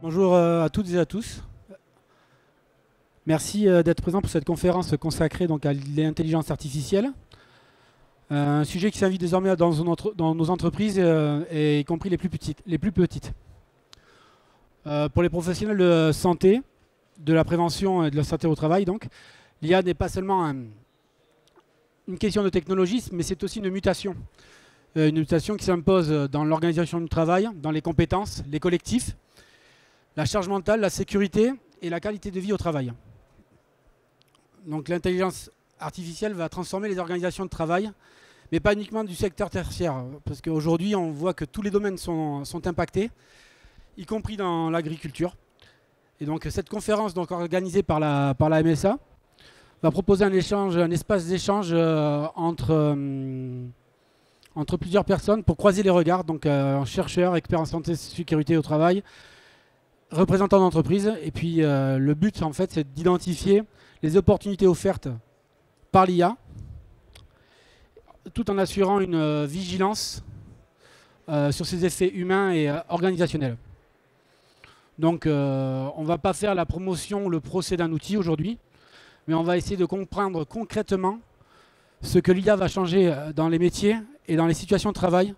Bonjour à toutes et à tous. Merci d'être présent pour cette conférence consacrée donc, à l'intelligence artificielle. Un sujet qui s'invite désormais dans nos entreprises, et y compris les plus petites. Pour les professionnels de santé, de la prévention et de la santé au travail, donc, l'IA n'est pas seulement une question de technologie, mais c'est aussi une mutation. Une mutation qui s'impose dans l'organisation du travail, dans les compétences, les collectifs, la charge mentale, la sécurité et la qualité de vie au travail. Donc l'intelligence artificielle va transformer les organisations de travail, mais pas uniquement du secteur tertiaire, parce qu'aujourd'hui on voit que tous les domaines sont impactés, y compris dans l'agriculture. Et donc cette conférence donc, organisée par la MSA va proposer un espace d'échange entre plusieurs personnes pour croiser les regards, donc chercheurs, experts en santé et sécurité au travail, représentants d'entreprise. Et puis le but en fait c'est d'identifier les opportunités offertes par l'IA tout en assurant une vigilance sur ses effets humains et organisationnels. Donc on ne va pas faire la promotion, le procès d'un outil aujourd'hui, mais on va essayer de comprendre concrètement ce que l'IA va changer dans les métiers et dans les situations de travail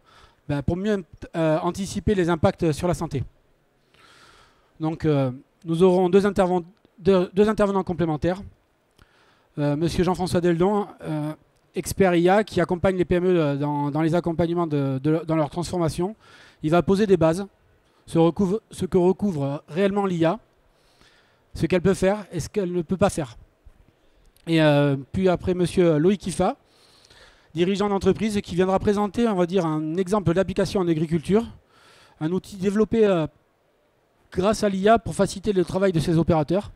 pour mieux anticiper les impacts sur la santé. Donc nous aurons deux intervenants complémentaires. Monsieur Jean-François Deldon, expert IA qui accompagne les PME dans les accompagnements dans leur transformation. Il va poser des bases, ce que recouvre réellement l'IA, ce qu'elle peut faire et ce qu'elle ne peut pas faire. Et puis après monsieur Loïc Kifa, dirigeant d'entreprise, qui viendra présenter, on va dire, un exemple d'application en agriculture, un outil développé grâce à l'IA pour faciliter le travail de ses opérateurs.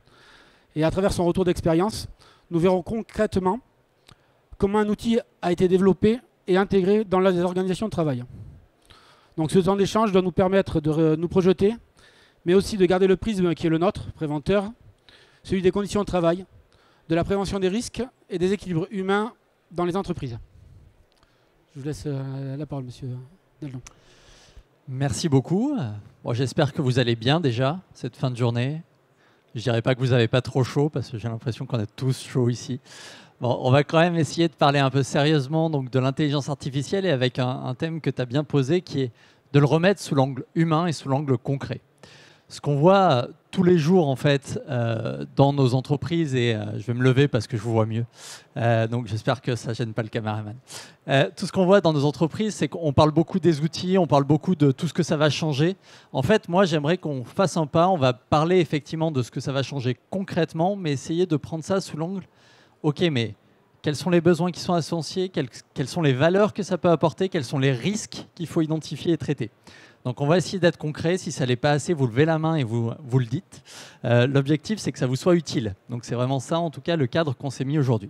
Et à travers son retour d'expérience, nous verrons concrètement comment un outil a été développé et intégré dans les organisations de travail. Donc ce temps d'échange doit nous permettre de nous projeter, mais aussi de garder le prisme qui est le nôtre, préventeur, celui des conditions de travail, de la prévention des risques et des équilibres humains dans les entreprises. Je vous laisse la parole, monsieur Deldon. Merci beaucoup. Bon, j'espère que vous allez bien déjà, cette fin de journée. Je ne dirais pas que vous n'avez pas trop chaud, parce que j'ai l'impression qu'on a tous chaud ici. Bon, on va quand même essayer de parler un peu sérieusement donc, de l'intelligence artificielle et avec un thème que tu as bien posé, qui est de le remettre sous l'angle humain et sous l'angle concret. Ce qu'on voit tous les jours en fait dans nos entreprises, et je vais me lever parce que je vous vois mieux, donc j'espère que ça ne gêne pas le caméraman. Tout ce qu'on voit dans nos entreprises, c'est qu'on parle beaucoup des outils, on parle beaucoup de tout ce que ça va changer. En fait, moi j'aimerais qu'on fasse un pas, on va parler effectivement de ce que ça va changer concrètement, mais essayer de prendre ça sous l'angle, ok, mais quels sont les besoins qui sont associés, quelles sont les valeurs que ça peut apporter, quels sont les risques qu'il faut identifier et traiter. Donc on va essayer d'être concret. Si ça n'est pas assez, vous levez la main et vous le dites. L'objectif, c'est que ça vous soit utile. Donc c'est vraiment ça, en tout cas, le cadre qu'on s'est mis aujourd'hui.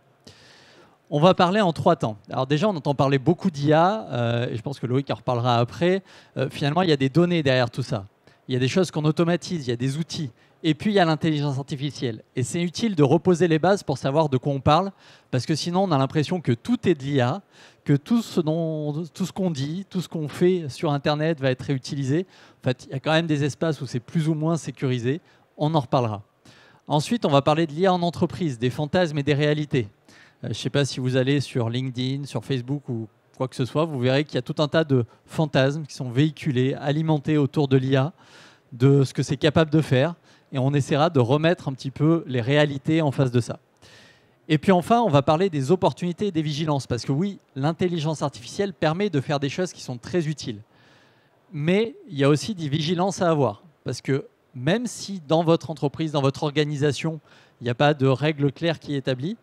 On va parler en 3 temps. Alors déjà, on entend parler beaucoup d'IA, et je pense que Loïc en reparlera après. Finalement, il y a des données derrière tout ça. Il y a des choses qu'on automatise, il y a des outils. Et puis, il y a l'intelligence artificielle. Et c'est utile de reposer les bases pour savoir de quoi on parle, parce que sinon, on a l'impression que tout est de l'IA, que tout ce qu'on dit, tout ce qu'on fait sur Internet va être réutilisé. En fait, il y a quand même des espaces où c'est plus ou moins sécurisé. On en reparlera. Ensuite, on va parler de l'IA en entreprise, des fantasmes et des réalités. Je ne sais pas si vous allez sur LinkedIn, sur Facebook ou quoi que ce soit, vous verrez qu'il y a tout un tas de fantasmes qui sont véhiculés, alimentés autour de l'IA, de ce que c'est capable de faire. Et on essaiera de remettre un petit peu les réalités en face de ça. Et puis enfin, on va parler des opportunités et des vigilances. Parce que oui, l'intelligence artificielle permet de faire des choses qui sont très utiles. Mais il y a aussi des vigilances à avoir. Parce que même si dans votre entreprise, dans votre organisation, il n'y a pas de règles claires qui est établies,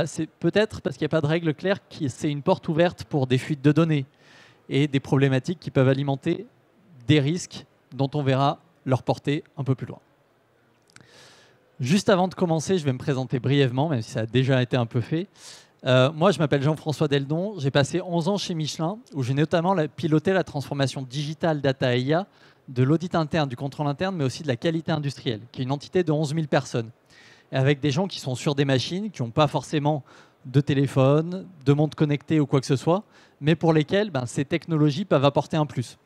c'est peut-être parce qu'il n'y a pas de règles claires que c'est une porte ouverte pour des fuites de données et des problématiques qui peuvent alimenter des risques dont on verra leur portée un peu plus loin. Juste avant de commencer, je vais me présenter brièvement, même si ça a déjà été un peu fait. Moi, je m'appelle Jean-François Deldon. J'ai passé 11 ans chez Michelin, où j'ai notamment piloté la transformation digitale data et IA de l'audit interne, du contrôle interne, mais aussi de la qualité industrielle, qui est une entité de 11 000 personnes. Et avec des gens qui sont sur des machines, qui n'ont pas forcément de téléphone, de montre connectée ou quoi que ce soit, mais pour lesquels ces technologies peuvent apporter un plus.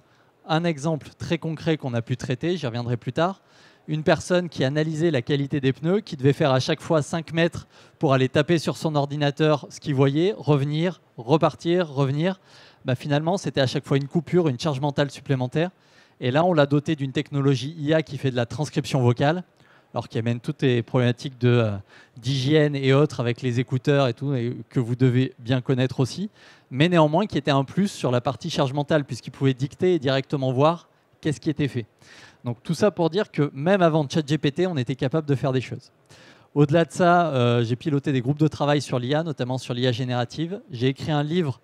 Un exemple très concret qu'on a pu traiter, j'y reviendrai plus tard, une personne qui analysait la qualité des pneus, qui devait faire à chaque fois 5 mètres pour aller taper sur son ordinateur ce qu'il voyait, revenir, repartir, revenir. Bah, finalement, c'était à chaque fois une coupure, une charge mentale supplémentaire. Et là, on l'a doté d'une technologie IA qui fait de la transcription vocale, alors qui amène toutes les problématiques d'hygiène et autres avec les écouteurs et tout, et que vous devez bien connaître aussi, mais néanmoins qui était un plus sur la partie charge mentale, puisqu'il pouvait dicter et directement voir qu'est-ce qui était fait. Donc tout ça pour dire que même avant ChatGPT, on était capable de faire des choses. Au-delà de ça, j'ai piloté des groupes de travail sur l'IA, notamment sur l'IA générative. J'ai écrit un livre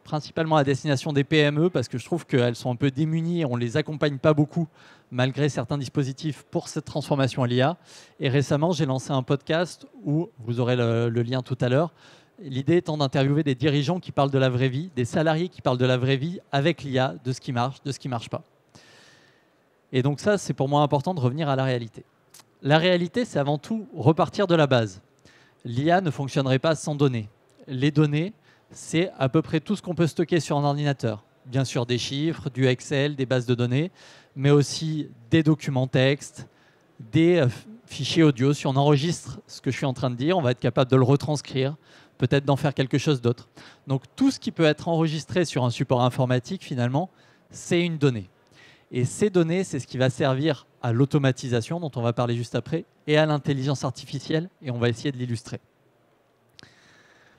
principalement à destination des PME, parce que je trouve qu'elles sont un peu démunies et on ne les accompagne pas beaucoup, malgré certains dispositifs pour cette transformation à l'IA. Et récemment, j'ai lancé un podcast où, vous aurez le lien tout à l'heure, l'idée étant d'interviewer des dirigeants qui parlent de la vraie vie, des salariés qui parlent de la vraie vie avec l'IA, de ce qui marche, de ce qui ne marche pas. Et donc ça, c'est pour moi important de revenir à la réalité. La réalité, c'est avant tout repartir de la base. L'IA ne fonctionnerait pas sans données. Les données, c'est à peu près tout ce qu'on peut stocker sur un ordinateur. Bien sûr des chiffres, du Excel, des bases de données, mais aussi des documents textes, des fichiers audio. Si on enregistre ce que je suis en train de dire, on va être capable de le retranscrire, peut-être d'en faire quelque chose d'autre. Donc tout ce qui peut être enregistré sur un support informatique, finalement, c'est une donnée. Et ces données, c'est ce qui va servir à l'automatisation, dont on va parler juste après, et à l'intelligence artificielle, et on va essayer de l'illustrer.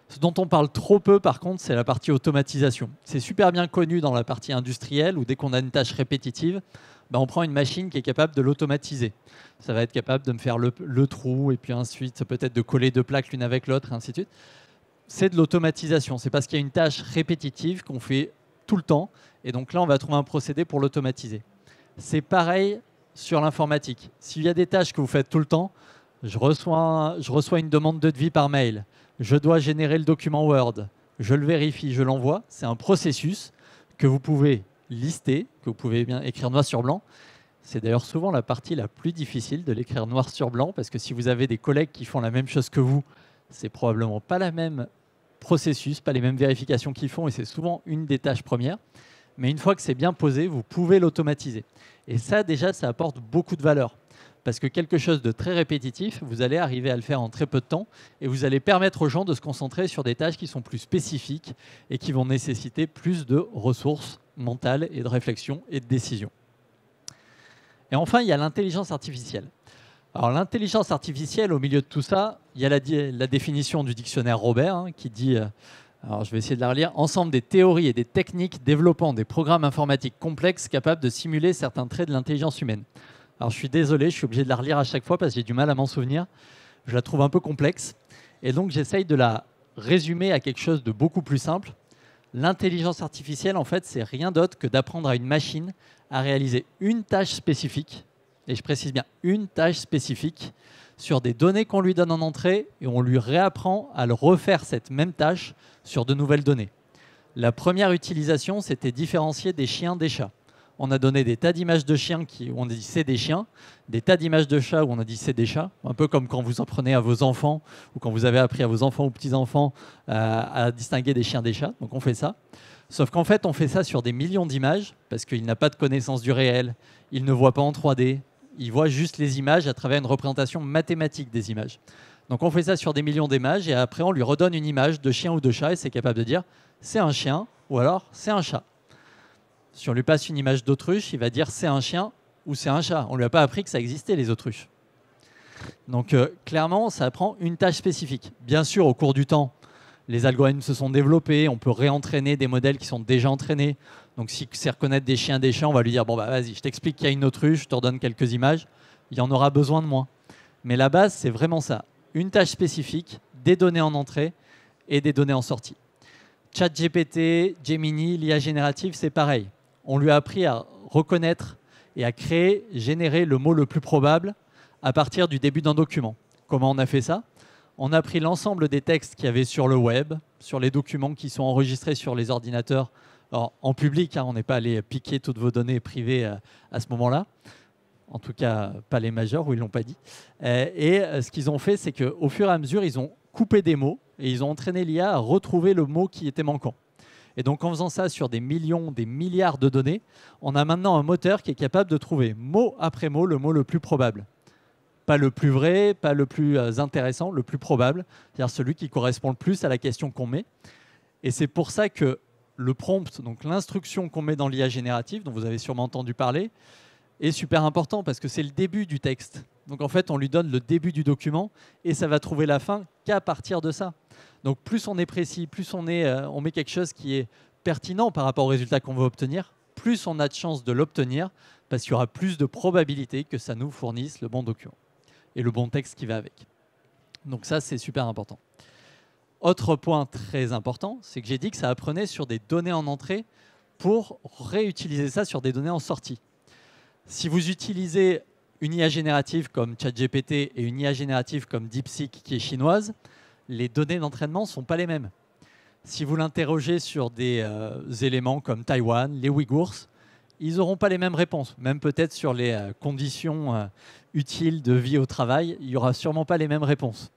Ce dont on parle trop peu, par contre, c'est la partie automatisation. C'est super bien connu dans la partie industrielle, où dès qu'on a une tâche répétitive, on prend une machine qui est capable de l'automatiser. Ça va être capable de me faire le trou, et puis ensuite peut-être de coller deux plaques l'une avec l'autre, et ainsi de suite. C'est de l'automatisation. C'est parce qu'il y a une tâche répétitive qu'on fait tout le temps, et donc là, on va trouver un procédé pour l'automatiser. C'est pareil sur l'informatique. S'il y a des tâches que vous faites tout le temps, je reçois une demande de devis par mail, je dois générer le document Word, je le vérifie, je l'envoie. C'est un processus que vous pouvez lister, que vous pouvez bien écrire noir sur blanc. C'est d'ailleurs souvent la partie la plus difficile de l'écrire noir sur blanc, parce que si vous avez des collègues qui font la même chose que vous, c'est probablement pas la même processus, pas les mêmes vérifications qu'ils font, et c'est souvent une des tâches premières. Mais une fois que c'est bien posé, vous pouvez l'automatiser. Et ça, déjà, ça apporte beaucoup de valeur. Parce que quelque chose de très répétitif, vous allez arriver à le faire en très peu de temps, et vous allez permettre aux gens de se concentrer sur des tâches qui sont plus spécifiques et qui vont nécessiter plus de ressources mentales et de réflexion et de décision. Et enfin, il y a l'intelligence artificielle. Alors l'intelligence artificielle, au milieu de tout ça, il y a la définition du dictionnaire Robert qui dit, alors je vais essayer de la relire, ensemble des théories et des techniques développant des programmes informatiques complexes capables de simuler certains traits de l'intelligence humaine. Alors je suis désolé, je suis obligé de la relire à chaque fois parce que j'ai du mal à m'en souvenir. Je la trouve un peu complexe. Et donc j'essaye de la résumer à quelque chose de beaucoup plus simple. L'intelligence artificielle, en fait, c'est rien d'autre que d'apprendre à une machine à réaliser une tâche spécifique, et je précise bien une tâche spécifique, sur des données qu'on lui donne en entrée, et on lui réapprend à le refaire cette même tâche sur de nouvelles données. La première utilisation, c'était différencier des chiens des chats. On a donné des tas d'images de chiens où on a dit c'est des chiens, des tas d'images de chats où on a dit c'est des chats, un peu comme quand vous apprenez à vos enfants ou quand vous avez appris à vos enfants ou petits-enfants à distinguer des chiens des chats. Donc on fait ça. Sauf qu'en fait, on fait ça sur des millions d'images parce qu'il n'a pas de connaissance du réel, il ne voit pas en 3D, il voit juste les images à travers une représentation mathématique des images. Donc on fait ça sur des millions d'images et après on lui redonne une image de chien ou de chat et c'est capable de dire c'est un chien ou alors c'est un chat. Si on lui passe une image d'autruche, il va dire c'est un chien ou c'est un chat. On ne lui a pas appris que ça existait, les autruches. Donc clairement, ça apprend une tâche spécifique. Bien sûr, au cours du temps, les algorithmes se sont développés, on peut réentraîner des modèles qui sont déjà entraînés. Donc si c'est reconnaître des chiens, des chats, on va lui dire bon bah vas-y, je t'explique qu'il y a une autruche, je te redonne quelques images, il y en aura besoin de moins. Mais la base, c'est vraiment ça. Une tâche spécifique, des données en entrée et des données en sortie. ChatGPT, Gemini, l'IA générative, c'est pareil. On lui a appris à reconnaître et à créer, générer le mot le plus probable à partir du début d'un document. Comment on a fait ça? On a pris l'ensemble des textes qu'il y avait sur le web, sur les documents qui sont enregistrés sur les ordinateurs en public. On n'est pas allé piquer toutes vos données privées à ce moment-là. En tout cas, pas les majeurs, où ils ne l'ont pas dit. Et ce qu'ils ont fait, c'est qu'au fur et à mesure, ils ont coupé des mots et ils ont entraîné l'IA à retrouver le mot qui était manquant. Et donc en faisant ça sur des millions, des milliards de données, on a maintenant un moteur qui est capable de trouver mot après mot le mot le plus probable. Pas le plus vrai, pas le plus intéressant, le plus probable, c'est-à-dire celui qui correspond le plus à la question qu'on met. Et c'est pour ça que le prompt, donc l'instruction qu'on met dans l'IA générative, dont vous avez sûrement entendu parler, est super important parce que c'est le début du texte. Donc en fait, on lui donne le début du document et ça va trouver la fin qu'à partir de ça. Donc plus on est précis, plus on met quelque chose qui est pertinent par rapport au résultat qu'on veut obtenir, plus on a de chances de l'obtenir parce qu'il y aura plus de probabilité que ça nous fournisse le bon document et le bon texte qui va avec. Donc ça, c'est super important. Autre point très important, c'est que j'ai dit que ça apprenait sur des données en entrée pour réutiliser ça sur des données en sortie. Si vous utilisez une IA générative comme ChatGPT et une IA générative comme DeepSeek qui est chinoise, les données d'entraînement ne sont pas les mêmes. Si vous l'interrogez sur des éléments comme Taïwan, les Ouïghours, ils n'auront pas les mêmes réponses. Même peut-être sur les conditions utiles de vie au travail, il n'y aura sûrement pas les mêmes réponses.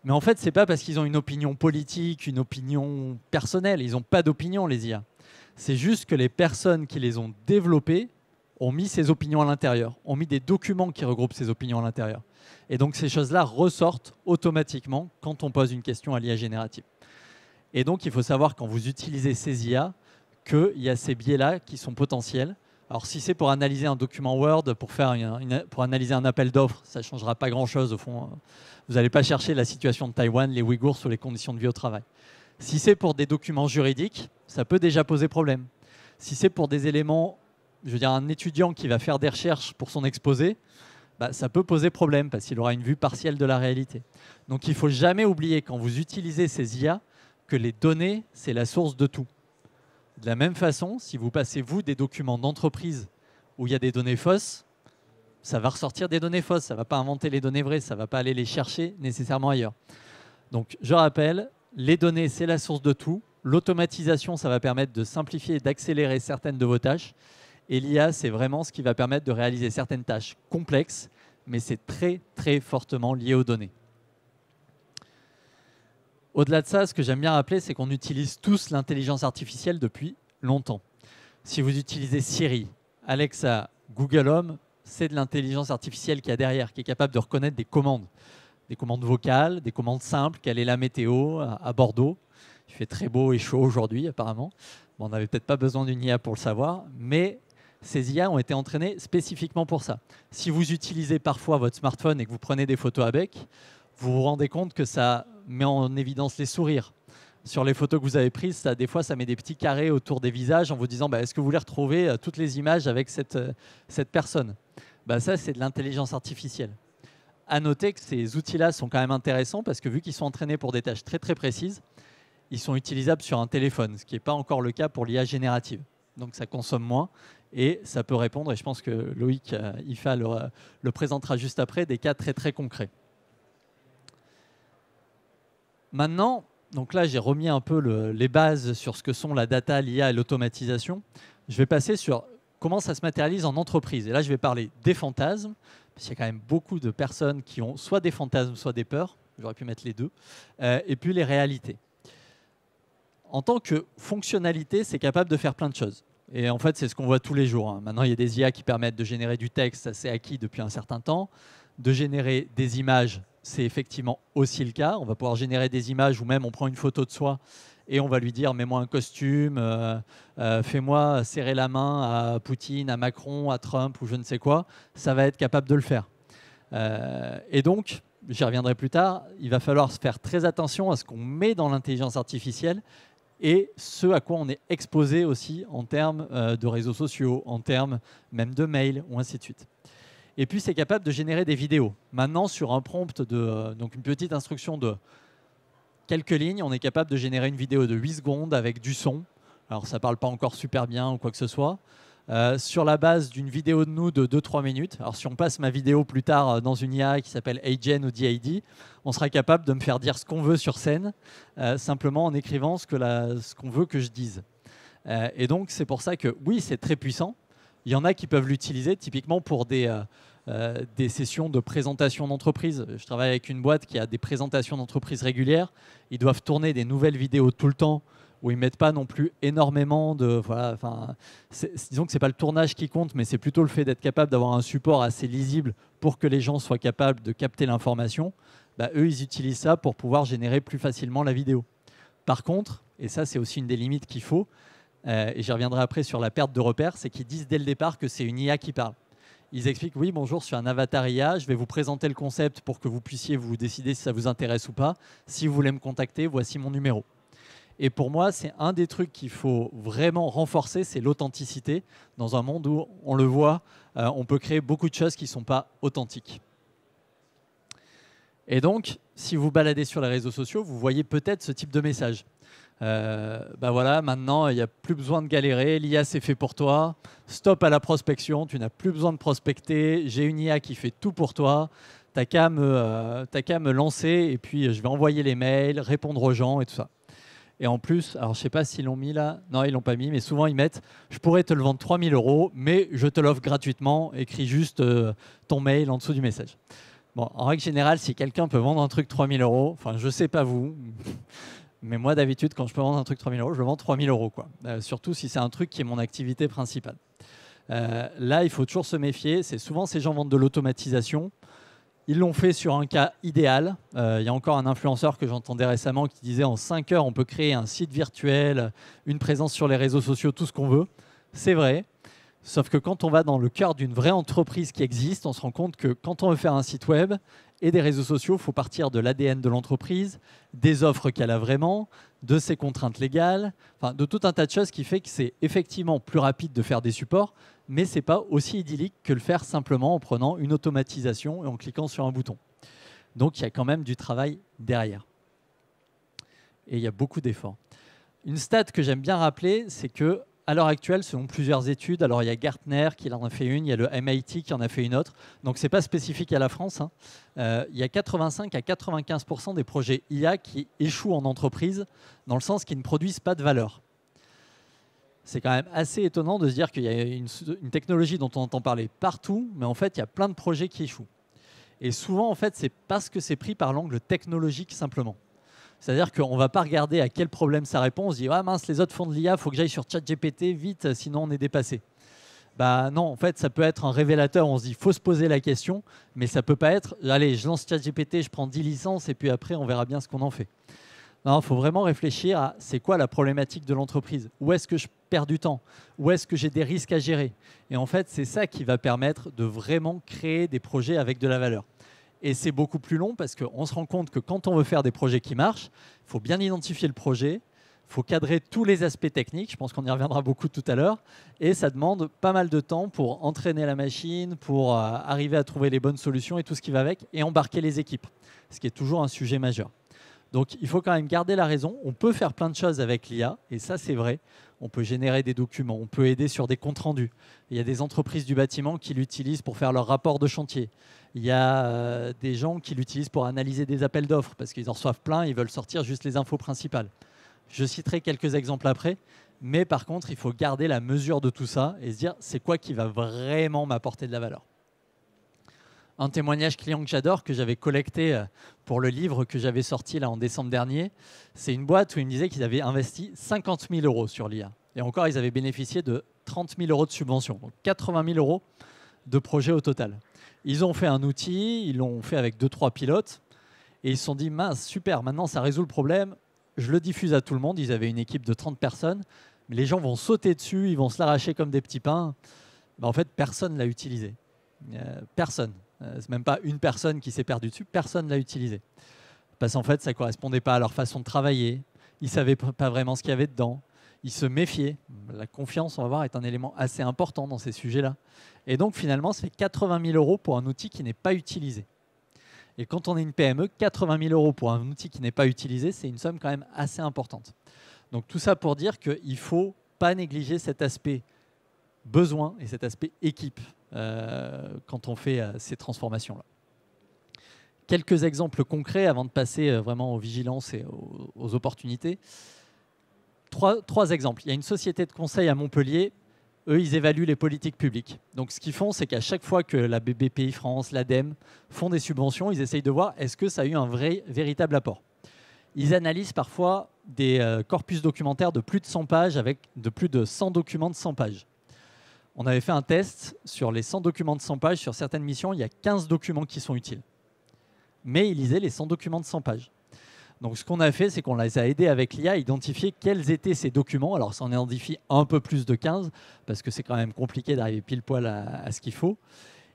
Mais en fait, ce n'est pas parce qu'ils ont une opinion politique, une opinion personnelle. Ils n'ont pas d'opinion, les IA. C'est juste que les personnes qui les ont développées ont mis ces opinions à l'intérieur, ont mis des documents qui regroupent ces opinions à l'intérieur. Et donc, ces choses-là ressortent automatiquement quand on pose une question à l'IA générative. Et donc, il faut savoir, quand vous utilisez ces IA, qu'il y a ces biais-là qui sont potentiels. Alors, si c'est pour analyser un document Word, pour analyser un appel d'offres, ça ne changera pas grand-chose au fond. Vous n'allez pas chercher la situation de Taïwan, les Ouïghours ou les conditions de vie au travail. Si c'est pour des documents juridiques, ça peut déjà poser problème. Si c'est pour des éléments, je veux dire un étudiant qui va faire des recherches pour son exposé, ça peut poser problème parce qu'il aura une vue partielle de la réalité. Donc il ne faut jamais oublier quand vous utilisez ces IA que les données, c'est la source de tout. De la même façon, si vous passez, vous, des documents d'entreprise où il y a des données fausses, ça va ressortir des données fausses. Ça ne va pas inventer les données vraies. Ça ne va pas aller les chercher nécessairement ailleurs. Donc, je rappelle, les données, c'est la source de tout. L'automatisation, ça va permettre de simplifier et d'accélérer certaines de vos tâches. Et l'IA, c'est vraiment ce qui va permettre de réaliser certaines tâches complexes, mais c'est très, très fortement lié aux données. Au-delà de ça, ce que j'aime bien rappeler, c'est qu'on utilise tous l'intelligence artificielle depuis longtemps. Si vous utilisez Siri, Alexa, Google Home, c'est de l'intelligence artificielle qu'il y a derrière, qui est capable de reconnaître des commandes vocales, des commandes simples, quelle est la météo à Bordeaux. Il fait très beau et chaud aujourd'hui, apparemment. Bon, on n'avait peut-être pas besoin d'une IA pour le savoir, mais ces IA ont été entraînées spécifiquement pour ça. Si vous utilisez parfois votre smartphone et que vous prenez des photos avec, vous vous rendez compte que ça met en évidence les sourires. Sur les photos que vous avez prises, des fois, ça met des petits carrés autour des visages en vous disant est-ce que vous voulez retrouver toutes les images avec cette personne. Ça, c'est de l'intelligence artificielle. À noter que ces outils-là sont quand même intéressants parce que vu qu'ils sont entraînés pour des tâches très très précises, ils sont utilisables sur un téléphone, ce qui n'est pas encore le cas pour l'IA générative. Donc ça consomme moins et ça peut répondre, et je pense que Loïc Ifa le présentera juste après, des cas très très concrets. Maintenant, donc là j'ai remis un peu les bases sur ce que sont la data, l'IA et l'automatisation. Je vais passer sur comment ça se matérialise en entreprise. Et là, je vais parler des fantasmes, parce qu'il y a quand même beaucoup de personnes qui ont soit des fantasmes, soit des peurs. J'aurais pu mettre les deux. Et puis les réalités. En tant que fonctionnalité, c'est capable de faire plein de choses. Et en fait, c'est ce qu'on voit tous les jours. Maintenant, il y a des IA qui permettent de générer du texte, ça c'est acquis depuis un certain temps. De générer des images, c'est effectivement aussi le cas. On va pouvoir générer des images où même on prend une photo de soi et on va lui dire mets-moi un costume, fais-moi serrer la main à Poutine, à Macron, à Trump ou je ne sais quoi. Ça va être capable de le faire. Et donc, j'y reviendrai plus tard, il va falloir faire très attention à ce qu'on met dans l'intelligence artificielle et ce à quoi on est exposé aussi en termes de réseaux sociaux, en termes même de mails ou ainsi de suite. Et puis, c'est capable de générer des vidéos. Maintenant, sur un prompt, donc une petite instruction de quelques lignes, on est capable de générer une vidéo de 8 secondes avec du son. Alors, ça ne parle pas encore super bien ou quoi que ce soit. Sur la base d'une vidéo de nous de 2-3 minutes. Alors, si on passe ma vidéo plus tard dans une IA qui s'appelle Agen ou DID, on sera capable de me faire dire ce qu'on veut sur scène, simplement en écrivant ce qu'on veut que je dise. Et donc, c'est pour ça que, oui, c'est très puissant. Il y en a qui peuvent l'utiliser typiquement pour des sessions de présentation d'entreprise. Je travaille avec une boîte qui a des présentations d'entreprise régulières. Ils doivent tourner des nouvelles vidéos tout le temps où ils ne mettent pas non plus énormément de... Voilà, disons que ce n'est pas le tournage qui compte, mais c'est plutôt le fait d'être capable d'avoir un support assez lisible pour que les gens soient capables de capter l'information. Bah, eux, ils utilisent ça pour pouvoir générer plus facilement la vidéo. Par contre, et ça c'est aussi une des limites qu'il faut, et j'y reviendrai après sur la perte de repères, c'est qu'ils disent dès le départ que c'est une IA qui parle. Ils expliquent, oui, bonjour, je suis un avatar IA, je vais vous présenter le concept pour que vous puissiez vous décider si ça vous intéresse ou pas. Si vous voulez me contacter, voici mon numéro. Et pour moi, c'est un des trucs qu'il faut vraiment renforcer, c'est l'authenticité. Dans un monde où, on le voit, on peut créer beaucoup de choses qui ne sont pas authentiques. Et donc, si vous baladez sur les réseaux sociaux, vous voyez peut-être ce type de message. Bah voilà, maintenant, il n'y a plus besoin de galérer, l'IA c'est fait pour toi, stop à la prospection, tu n'as plus besoin de prospecter, j'ai une IA qui fait tout pour toi, t'as qu'à me lancer et puis je vais envoyer les mails, répondre aux gens et tout ça. Et en plus, alors je ne sais pas s'ils l'ont mis là, non ils ne l'ont pas mis, mais souvent ils mettent « je pourrais te le vendre 3 000 €, mais je te l'offre gratuitement, écris juste ton mail en dessous du message ». Bon, en règle générale, si quelqu'un peut vendre un truc 3 000 €, enfin je ne sais pas vous, mais moi d'habitude quand je peux vendre un truc 3 000 €, je le vends 3 000 € quoi. Surtout si c'est un truc qui est mon activité principale. Là, il faut toujours se méfier, c'est souvent ces gens vendent de l'automatisation. Ils l'ont fait sur un cas idéal. Il y a encore un influenceur que j'entendais récemment qui disait en 5 heures, on peut créer un site virtuel, une présence sur les réseaux sociaux, tout ce qu'on veut. C'est vrai. Sauf que quand on va dans le cœur d'une vraie entreprise qui existe, on se rend compte que quand on veut faire un site web et des réseaux sociaux, il faut partir de l'ADN de l'entreprise, des offres qu'elle a vraiment, de ses contraintes légales, enfin, de tout un tas de choses qui fait que c'est effectivement plus rapide de faire des supports, mais ce n'est pas aussi idyllique que le faire simplement en prenant une automatisation et en cliquant sur un bouton. Donc il y a quand même du travail derrière. Et il y a beaucoup d'efforts. Une stat que j'aime bien rappeler, c'est que à l'heure actuelle, selon plusieurs études, alors il y a Gartner qui en a fait une, il y a le MIT qui en a fait une autre, donc ce n'est pas spécifique à la France, hein. Il y a 85 à 95% des projets IA qui échouent en entreprise, dans le sens qu'ils ne produisent pas de valeur. C'est quand même assez étonnant de se dire qu'il y a une technologie dont on entend parler partout, mais en fait, il y a plein de projets qui échouent. Et souvent, en fait, c'est parce que c'est pris par l'angle technologique simplement. C'est-à-dire qu'on ne va pas regarder à quel problème ça répond. On se dit « Ah mince, les autres font de l'IA, il faut que j'aille sur ChatGPT, vite, sinon on est dépassé. » Bah non, en fait, ça peut être un révélateur. On se dit « Il faut se poser la question », mais ça ne peut pas être « Allez, je lance ChatGPT, je prends 10 licences et puis après, on verra bien ce qu'on en fait. » Non, il faut vraiment réfléchir à c'est quoi la problématique de l'entreprise. Où est-ce que je perds du temps? Où est-ce que j'ai des risques à gérer? Et en fait, c'est ça qui va permettre de vraiment créer des projets avec de la valeur. Et c'est beaucoup plus long parce qu'on se rend compte que quand on veut faire des projets qui marchent, il faut bien identifier le projet, il faut cadrer tous les aspects techniques, je pense qu'on y reviendra beaucoup tout à l'heure, et ça demande pas mal de temps pour entraîner la machine, pour arriver à trouver les bonnes solutions et tout ce qui va avec, et embarquer les équipes, ce qui est toujours un sujet majeur. Donc il faut quand même garder la raison, on peut faire plein de choses avec l'IA, et ça c'est vrai, on peut générer des documents, on peut aider sur des comptes rendus. Il y a des entreprises du bâtiment qui l'utilisent pour faire leur rapport de chantier. Il y a des gens qui l'utilisent pour analyser des appels d'offres parce qu'ils en reçoivent plein, ils veulent sortir juste les infos principales. Je citerai quelques exemples après, mais par contre, il faut garder la mesure de tout ça et se dire c'est quoi qui va vraiment m'apporter de la valeur. Un témoignage client que j'adore, que j'avais collecté pour le livre que j'avais sorti là en décembre dernier, c'est une boîte où ils me disaient qu'ils avaient investi 50 000 € sur l'IA. Et encore, ils avaient bénéficié de 30 000 € de subvention, donc 80 000 € de projet au total. Ils ont fait un outil, ils l'ont fait avec 2-3 pilotes, et ils se sont dit, mince, super, maintenant ça résout le problème, je le diffuse à tout le monde. Ils avaient une équipe de 30 personnes, mais les gens vont sauter dessus, ils vont se l'arracher comme des petits pains. Ben, en fait, personne ne l'a utilisé. Personne. C'est même pas une personne qui s'est perdue dessus, personne ne l'a utilisé. Parce qu'en fait, ça ne correspondait pas à leur façon de travailler, ils ne savaient pas vraiment ce qu'il y avait dedans. Ils se méfiaient. La confiance, on va voir, est un élément assez important dans ces sujets-là. Et donc, finalement, ça fait 80 000 € pour un outil qui n'est pas utilisé. Et quand on est une PME, 80 000 € pour un outil qui n'est pas utilisé, c'est une somme quand même assez importante. Donc, tout ça pour dire qu'il ne faut pas négliger cet aspect besoin et cet aspect équipe quand on fait ces transformations-là. Quelques exemples concrets avant de passer vraiment aux vigilances et aux opportunités. Trois exemples. Il y a une société de conseil à Montpellier. Eux, ils évaluent les politiques publiques. Donc, ce qu'ils font, c'est qu'à chaque fois que la BPI France, l'ADEME font des subventions, ils essayent de voir est-ce que ça a eu un véritable apport. Ils analysent parfois des corpus documentaires de plus de 100 pages avec de plus de 100 documents de 100 pages. On avait fait un test sur les 100 documents de 100 pages. Sur certaines missions, il y a 15 documents qui sont utiles. Mais ils lisaient les 100 documents de 100 pages. Donc ce qu'on a fait, c'est qu'on les a aidés avec l'IA à identifier quels étaient ces documents. Alors ça en identifie un peu plus de 15, parce que c'est quand même compliqué d'arriver pile poil à ce qu'il faut.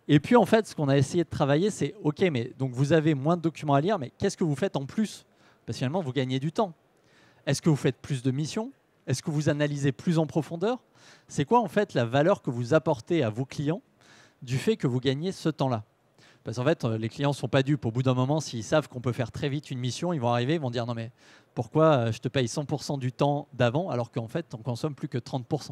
Et puis en fait, ce qu'on a essayé de travailler, c'est OK, mais donc vous avez moins de documents à lire, mais qu'est-ce que vous faites en plus? Parce que finalement, vous gagnez du temps. Est-ce que vous faites plus de missions? Est-ce que vous analysez plus en profondeur? C'est quoi en fait la valeur que vous apportez à vos clients du fait que vous gagnez ce temps-là? Parce qu'en fait, les clients ne sont pas dupes. Au bout d'un moment, s'ils savent qu'on peut faire très vite une mission, ils vont arriver, ils vont dire non mais pourquoi je te paye 100% du temps d'avant alors qu'en fait, on consomme plus que 30%.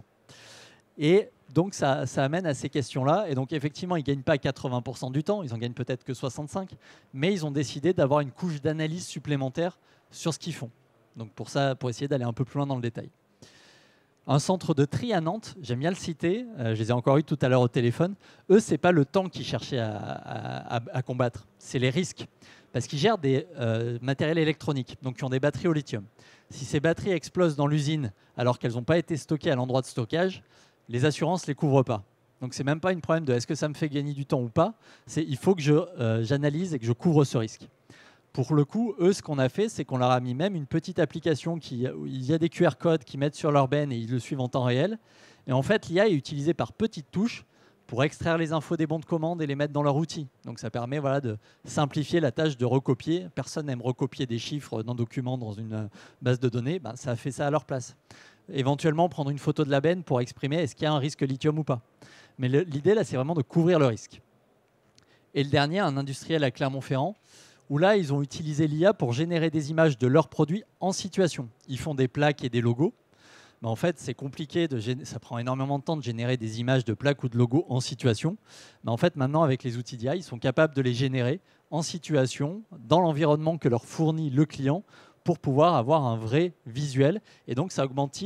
Et donc, ça amène à ces questions-là. Et donc, effectivement, ils ne gagnent pas 80% du temps, ils en gagnent peut-être que 65%, mais ils ont décidé d'avoir une couche d'analyse supplémentaire sur ce qu'ils font. Donc, pour ça, pour essayer d'aller un peu plus loin dans le détail. Un centre de tri à Nantes, j'aime bien le citer, je les ai encore eu tout à l'heure au téléphone. Eux, ce n'est pas le temps qu'ils cherchaient à combattre, c'est les risques. Parce qu'ils gèrent des matériels électroniques, donc qui ont des batteries au lithium. Si ces batteries explosent dans l'usine alors qu'elles n'ont pas été stockées à l'endroit de stockage, les assurances ne les couvrent pas. Donc, ce n'est même pas un problème de est-ce que ça me fait gagner du temps ou pas, c'est il faut que j'analyse et que je couvre ce risque. Pour le coup, eux, ce qu'on a fait, c'est qu'on leur a mis même une petite application où il y a des QR codes qui mettent sur leur benne et ils le suivent en temps réel. Et en fait, l'IA est utilisée par petites touches pour extraire les infos des bons de commande et les mettre dans leur outil. Donc ça permet de simplifier la tâche de recopier. Personne n'aime recopier des chiffres d'un document dans une base de données. Ça fait ça à leur place. Éventuellement, prendre une photo de la benne pour exprimer est-ce qu'il y a un risque lithium ou pas. Mais l'idée, là, c'est vraiment de couvrir le risque. Et le dernier, un industriel à Clermont-Ferrand, où là, ils ont utilisé l'IA pour générer des images de leurs produits en situation. Ils font des plaques et des logos. Mais en fait, c'est compliqué, ça prend énormément de temps de générer des images de plaques ou de logos en situation. Mais en fait, maintenant, avec les outils d'IA, ils sont capables de les générer en situation, dans l'environnement que leur fournit le client, pour pouvoir avoir un vrai visuel. Et donc, ça augmente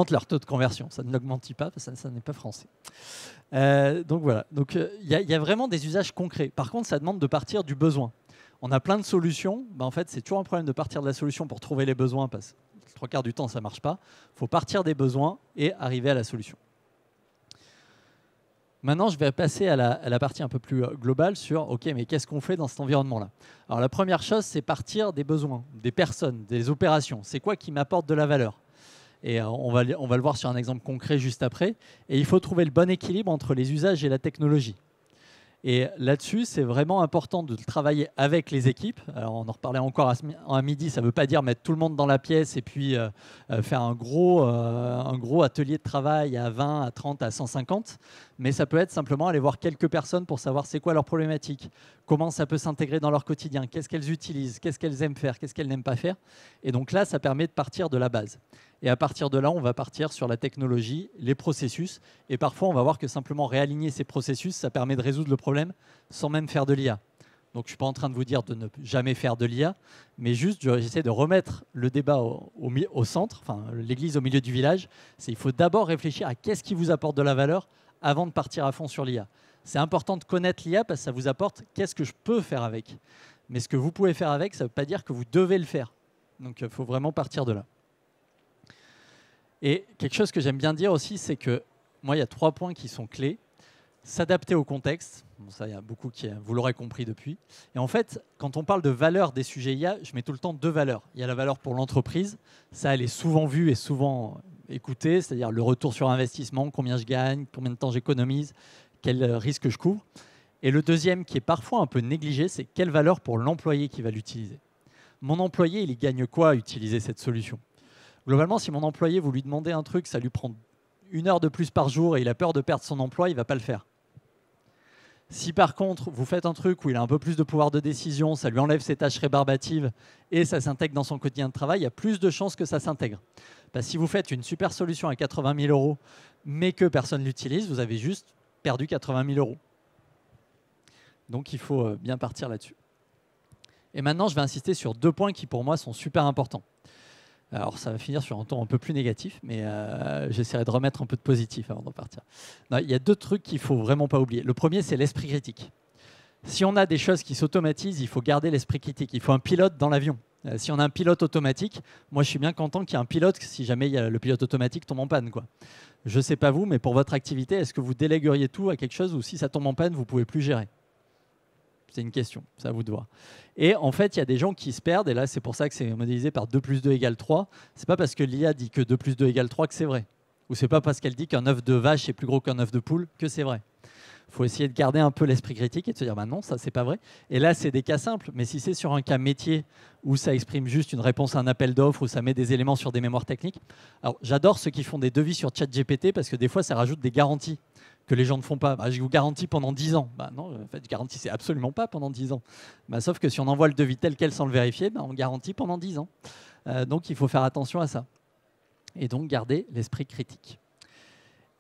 leur taux de conversion. Ça ne l'augmente pas, parce que ça n'est pas français. Donc voilà, il y a vraiment des usages concrets. Par contre, ça demande de partir du besoin. On a plein de solutions. En fait, c'est toujours un problème de partir de la solution pour trouver les besoins, parce que les 3/4 du temps, ça ne marche pas. Il faut partir des besoins et arriver à la solution. Maintenant, je vais passer à la partie un peu plus globale sur OK, mais qu'est-ce qu'on fait dans cet environnement-là? Alors, la première chose, c'est partir des besoins, des personnes, des opérations. C'est quoi qui m'apporte de la valeur? Et on va le voir sur un exemple concret juste après. Et il faut trouver le bon équilibre entre les usages et la technologie. Et là-dessus, c'est vraiment important de travailler avec les équipes. Alors, on en reparlait encore à midi. Ça ne veut pas dire mettre tout le monde dans la pièce et puis faire un gros atelier de travail à 20, à 30, à 150. Mais ça peut être simplement aller voir quelques personnes pour savoir c'est quoi leur problématique, comment ça peut s'intégrer dans leur quotidien, qu'est-ce qu'elles utilisent, qu'est-ce qu'elles aiment faire, qu'est-ce qu'elles n'aiment pas faire. Et donc là, ça permet de partir de la base. Et à partir de là, on va partir sur la technologie, les processus. Et parfois, on va voir que simplement réaligner ces processus, ça permet de résoudre le problème sans même faire de l'IA. Donc, je ne suis pas en train de vous dire de ne jamais faire de l'IA, mais juste, j'essaie de remettre le débat au centre, enfin, l'église au milieu du village. Il faut d'abord réfléchir à qu'est-ce qui vous apporte de la valeur avant de partir à fond sur l'IA. C'est important de connaître l'IA parce que ça vous apporte qu'est-ce que je peux faire avec. Mais ce que vous pouvez faire avec, ça ne veut pas dire que vous devez le faire. Donc, il faut vraiment partir de là. Et quelque chose que j'aime bien dire aussi, c'est que moi, il y a 3 points qui sont clés. S'adapter au contexte. Bon, ça, il y a beaucoup vous l'aurez compris depuis. Et en fait, quand on parle de valeur des sujets IA, je mets tout le temps 2 valeurs. Il y a la valeur pour l'entreprise. Ça, elle est souvent vue et souvent écoutée, c'est-à-dire le retour sur investissement, combien je gagne, combien de temps j'économise, quel risque je couvre. Et le deuxième, qui est parfois un peu négligé, c'est quelle valeur pour l'employé qui va l'utiliser. Mon employé, il y gagne quoi à utiliser cette solution? Globalement, si mon employé, vous lui demandez un truc, ça lui prend 1 heure de plus par jour et il a peur de perdre son emploi, il ne va pas le faire. Si par contre, vous faites un truc où il a un peu plus de pouvoir de décision, ça lui enlève ses tâches rébarbatives et ça s'intègre dans son quotidien de travail, il y a plus de chances que ça s'intègre. Parce que si vous faites une super solution à 80 000 €, mais que personne ne l'utilise, vous avez juste perdu 80 000 €. Donc, il faut bien partir là-dessus. Et maintenant, je vais insister sur 2 points qui, pour moi, sont super importants. Alors, ça va finir sur un ton un peu plus négatif, mais j'essaierai de remettre un peu de positif avant d'en partir. Non, il y a 2 trucs qu'il ne faut vraiment pas oublier. Le premier, c'est l'esprit critique. Si on a des choses qui s'automatisent, il faut garder l'esprit critique. Il faut un pilote dans l'avion. Si on a un pilote automatique, moi je suis bien content qu'il y ait un pilote si jamais le pilote automatique tombe en panne, quoi. Je ne sais pas vous, mais pour votre activité, est-ce que vous délégueriez tout à quelque chose ou si ça tombe en panne, vous ne pouvez plus gérer? C'est une question, c'est à vous de voir. Et en fait, il y a des gens qui se perdent, et là c'est pour ça que c'est modélisé par 2 plus 2 égale 3. Ce n'est pas parce que l'IA dit que 2 plus 2 égale 3 que c'est vrai. Ou ce n'est pas parce qu'elle dit qu'un œuf de vache est plus gros qu'un œuf de poule que c'est vrai. Il faut essayer de garder un peu l'esprit critique et de se dire bah non, ça c'est pas vrai. Et là c'est des cas simples, mais si c'est sur un cas métier où ça exprime juste une réponse à un appel d'offres, où ça met des éléments sur des mémoires techniques. Alors j'adore ceux qui font des devis sur ChatGPT parce que des fois ça rajoute des garanties que les gens ne font pas. Bah, je vous garantis pendant 10 ans. Bah non, en fait je garantissais absolument pas pendant 10 ans. Bah, sauf que si on envoie le devis tel quel sans le vérifier, bah, on garantit pendant 10 ans. Donc il faut faire attention à ça. Et donc garder l'esprit critique.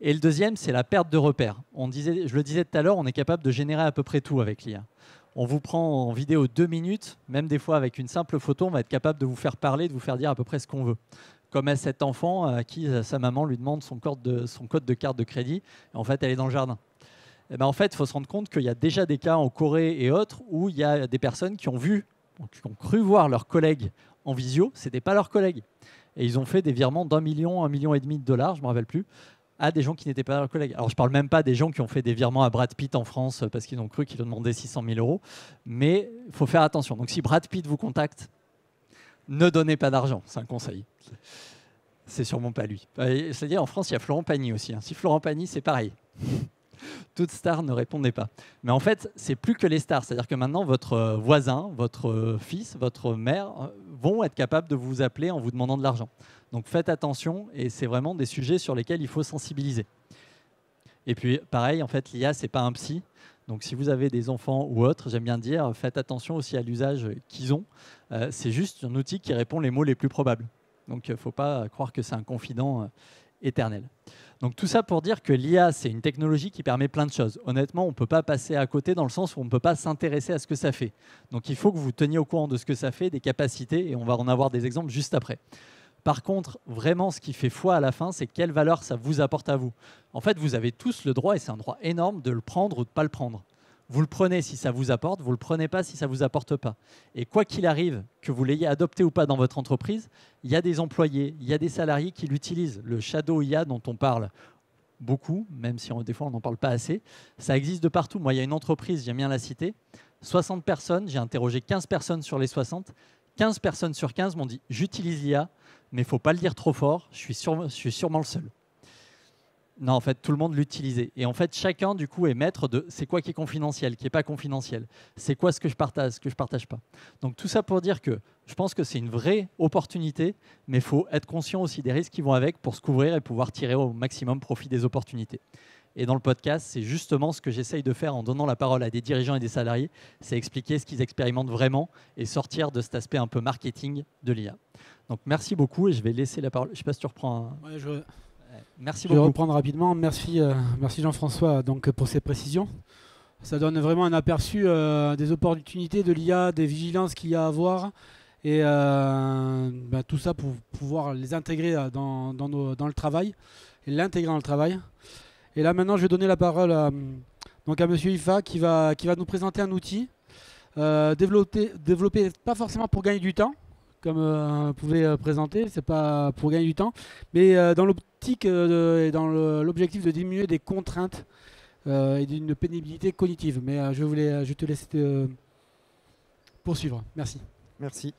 Et le deuxième, c'est la perte de repères. Je le disais tout à l'heure, on est capable de générer à peu près tout avec l'IA. On vous prend en vidéo 2 minutes, même des fois avec une simple photo, on va être capable de vous faire parler, de vous faire dire à peu près ce qu'on veut. Comme à cet enfant à qui sa maman lui demande son code de carte de crédit, et en fait elle est dans le jardin. Et ben en fait, il faut se rendre compte qu'il y a déjà des cas en Corée et autres où il y a des personnes qui ont cru voir leurs collègues en visio, ce n'étaient pas leurs collègues. Et ils ont fait des virements d'1 million, 1,5 million de dollars, je ne me rappelle plus, à des gens qui n'étaient pas leurs collègues. Alors, je ne parle même pas des gens qui ont fait des virements à Brad Pitt en France parce qu'ils ont cru qu'il demandait 600 000 euros. Mais il faut faire attention. Donc, si Brad Pitt vous contacte, ne donnez pas d'argent. C'est un conseil. C'est sûrement pas lui. C'est-à-dire, en France, il y a Florent Pagny aussi. Si Florent Pagny, c'est pareil. Toute star ne répondait pas. Mais en fait, c'est plus que les stars. C'est-à-dire que maintenant, votre voisin, votre fils, votre mère vont être capables de vous appeler en vous demandant de l'argent. Donc faites attention, et c'est vraiment des sujets sur lesquels il faut sensibiliser. Et puis pareil, en fait, l'IA, c'est pas un psy. Donc si vous avez des enfants ou autres, j'aime bien dire, faites attention aussi à l'usage qu'ils ont. C'est juste un outil qui répond les mots les plus probables. Donc il ne faut pas croire que c'est un confident éternel. Donc tout ça pour dire que l'IA, c'est une technologie qui permet plein de choses. Honnêtement, on ne peut pas passer à côté dans le sens où on ne peut pas s'intéresser à ce que ça fait. Donc il faut que vous teniez au courant de ce que ça fait, des capacités, et on va en avoir des exemples juste après. Par contre, vraiment, ce qui fait foi à la fin, c'est quelle valeur ça vous apporte à vous. En fait, vous avez tous le droit, et c'est un droit énorme, de le prendre ou de ne pas le prendre. Vous le prenez si ça vous apporte, vous ne le prenez pas si ça ne vous apporte pas. Et quoi qu'il arrive, que vous l'ayez adopté ou pas dans votre entreprise, il y a des employés, il y a des salariés qui l'utilisent. Le Shadow IA dont on parle beaucoup, même si des fois on n'en parle pas assez, ça existe de partout. Moi, il y a une entreprise, j'aime bien la citer, 60 personnes, j'ai interrogé 15 personnes sur les 60, 15 personnes sur 15 m'ont dit « j'utilise l'IA ». Mais il ne faut pas le dire trop fort, je suis sûrement le seul. Non, en fait, tout le monde l'utilisait. Et en fait, chacun, du coup, est maître de c'est quoi qui est confidentiel, qui n'est pas confidentiel. C'est quoi ce que je partage, ce que je ne partage pas. Donc, tout ça pour dire que je pense que c'est une vraie opportunité, mais il faut être conscient aussi des risques qui vont avec pour se couvrir et pouvoir tirer au maximum profit des opportunités. Et dans le podcast, c'est justement ce que j'essaye de faire en donnant la parole à des dirigeants et des salariés, c'est expliquer ce qu'ils expérimentent vraiment et sortir de cet aspect un peu marketing de l'IA. Donc merci beaucoup et je vais laisser la parole. Je ne sais pas si tu reprends. Merci beaucoup. Je vais reprendre rapidement. Merci Jean-François pour ces précisions. Ça donne vraiment un aperçu des opportunités de l'IA, des vigilances qu'il y a à avoir et tout ça pour pouvoir les intégrer dans le travail et l'intégrer dans le travail. Et là maintenant je vais donner la parole à Monsieur Ifa qui va nous présenter un outil développé pas forcément pour gagner du temps, comme vous pouvez présenter, c'est pas pour gagner du temps, mais dans l'optique et dans l'objectif de diminuer des contraintes et d'une pénibilité cognitive. Mais je te laisse poursuivre. Merci. Merci.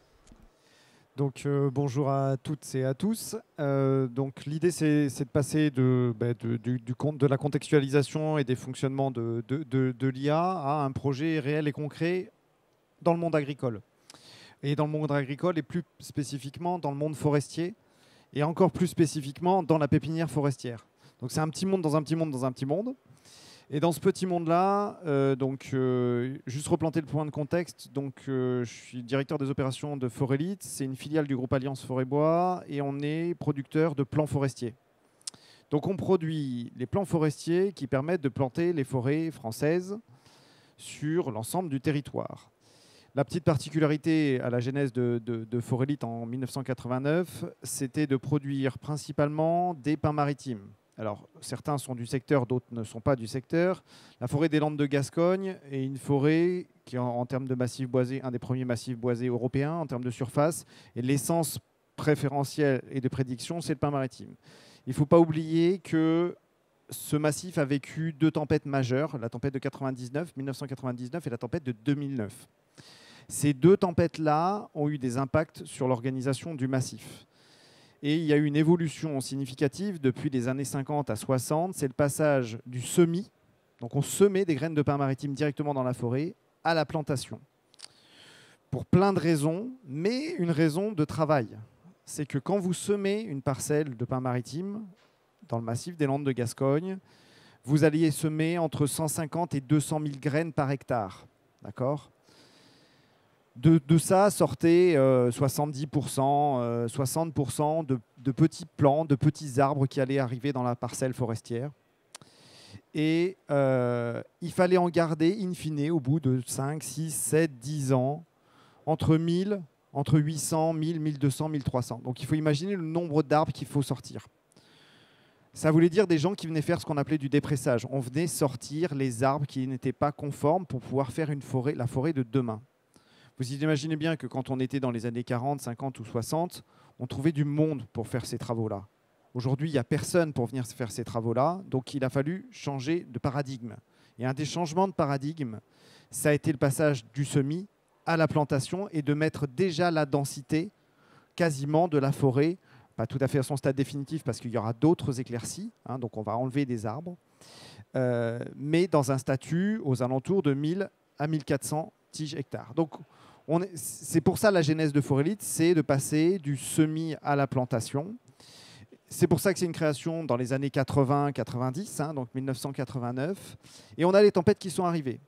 Donc bonjour à toutes et à tous. Donc l'idée c'est de passer de la contextualisation et des fonctionnements de l'IA à un projet réel et concret dans le monde agricole. Et dans le monde agricole et plus spécifiquement dans le monde forestier et encore plus spécifiquement dans la pépinière forestière. Donc c'est un petit monde dans un petit monde dans un petit monde. Et dans ce petit monde-là, juste replanter le point de contexte, je suis directeur des opérations de Forelite, c'est une filiale du groupe Alliance Forêt-Bois et on est producteur de plants forestiers. Donc on produit les plants forestiers qui permettent de planter les forêts françaises sur l'ensemble du territoire. La petite particularité à la genèse de Forelite en 1989, c'était de produire principalement des pins maritimes. Alors, certains sont du secteur, d'autres ne sont pas du secteur. La forêt des Landes de Gascogne est une forêt qui, en termes de massif boisé, un des premiers massifs boisés européens en termes de surface. Et l'essence préférentielle et de prédiction, c'est le pin maritime. Il ne faut pas oublier que ce massif a vécu 2 tempêtes majeures, la tempête de 1999 et la tempête de 2009. Ces 2 tempêtes-là ont eu des impacts sur l'organisation du massif. Et il y a eu une évolution significative depuis les années 50 à 60. C'est le passage du semis, donc on semait des graines de pin maritime directement dans la forêt, à la plantation. Pour plein de raisons, mais une raison de travail. C'est que quand vous semez une parcelle de pin maritime dans le massif des Landes de Gascogne, vous alliez semer entre 150 et 200 000 graines par hectare. D'accord ? De ça sortaient 70%, 60% de petits plants, de petits arbres qui allaient arriver dans la parcelle forestière. Et il fallait en garder, in fine, au bout de 5, 6, 7, 10 ans, entre 1000, entre 800, 1000, 1200, 1300. Donc il faut imaginer le nombre d'arbres qu'il faut sortir. Ça voulait dire des gens qui venaient faire ce qu'on appelait du dépressage. On venait sortir les arbres qui n'étaient pas conformes pour pouvoir faire une forêt, la forêt de demain. Vous imaginez bien que quand on était dans les années 40, 50 ou 60, on trouvait du monde pour faire ces travaux-là. Aujourd'hui, il n'y a personne pour venir faire ces travaux-là, donc il a fallu changer de paradigme. Et un des changements de paradigme, ça a été le passage du semis à la plantation et de mettre déjà la densité quasiment de la forêt, pas tout à fait à son stade définitif parce qu'il y aura d'autres éclaircies, hein, donc on va enlever des arbres, mais dans un statut aux alentours de 1000 à 1400 tiges hectares. Donc c'est pour ça la genèse de Forélite, c'est de passer du semis à la plantation. C'est pour ça que c'est une création dans les années 80-90, hein, donc 1989. Et on a les tempêtes qui sont arrivées.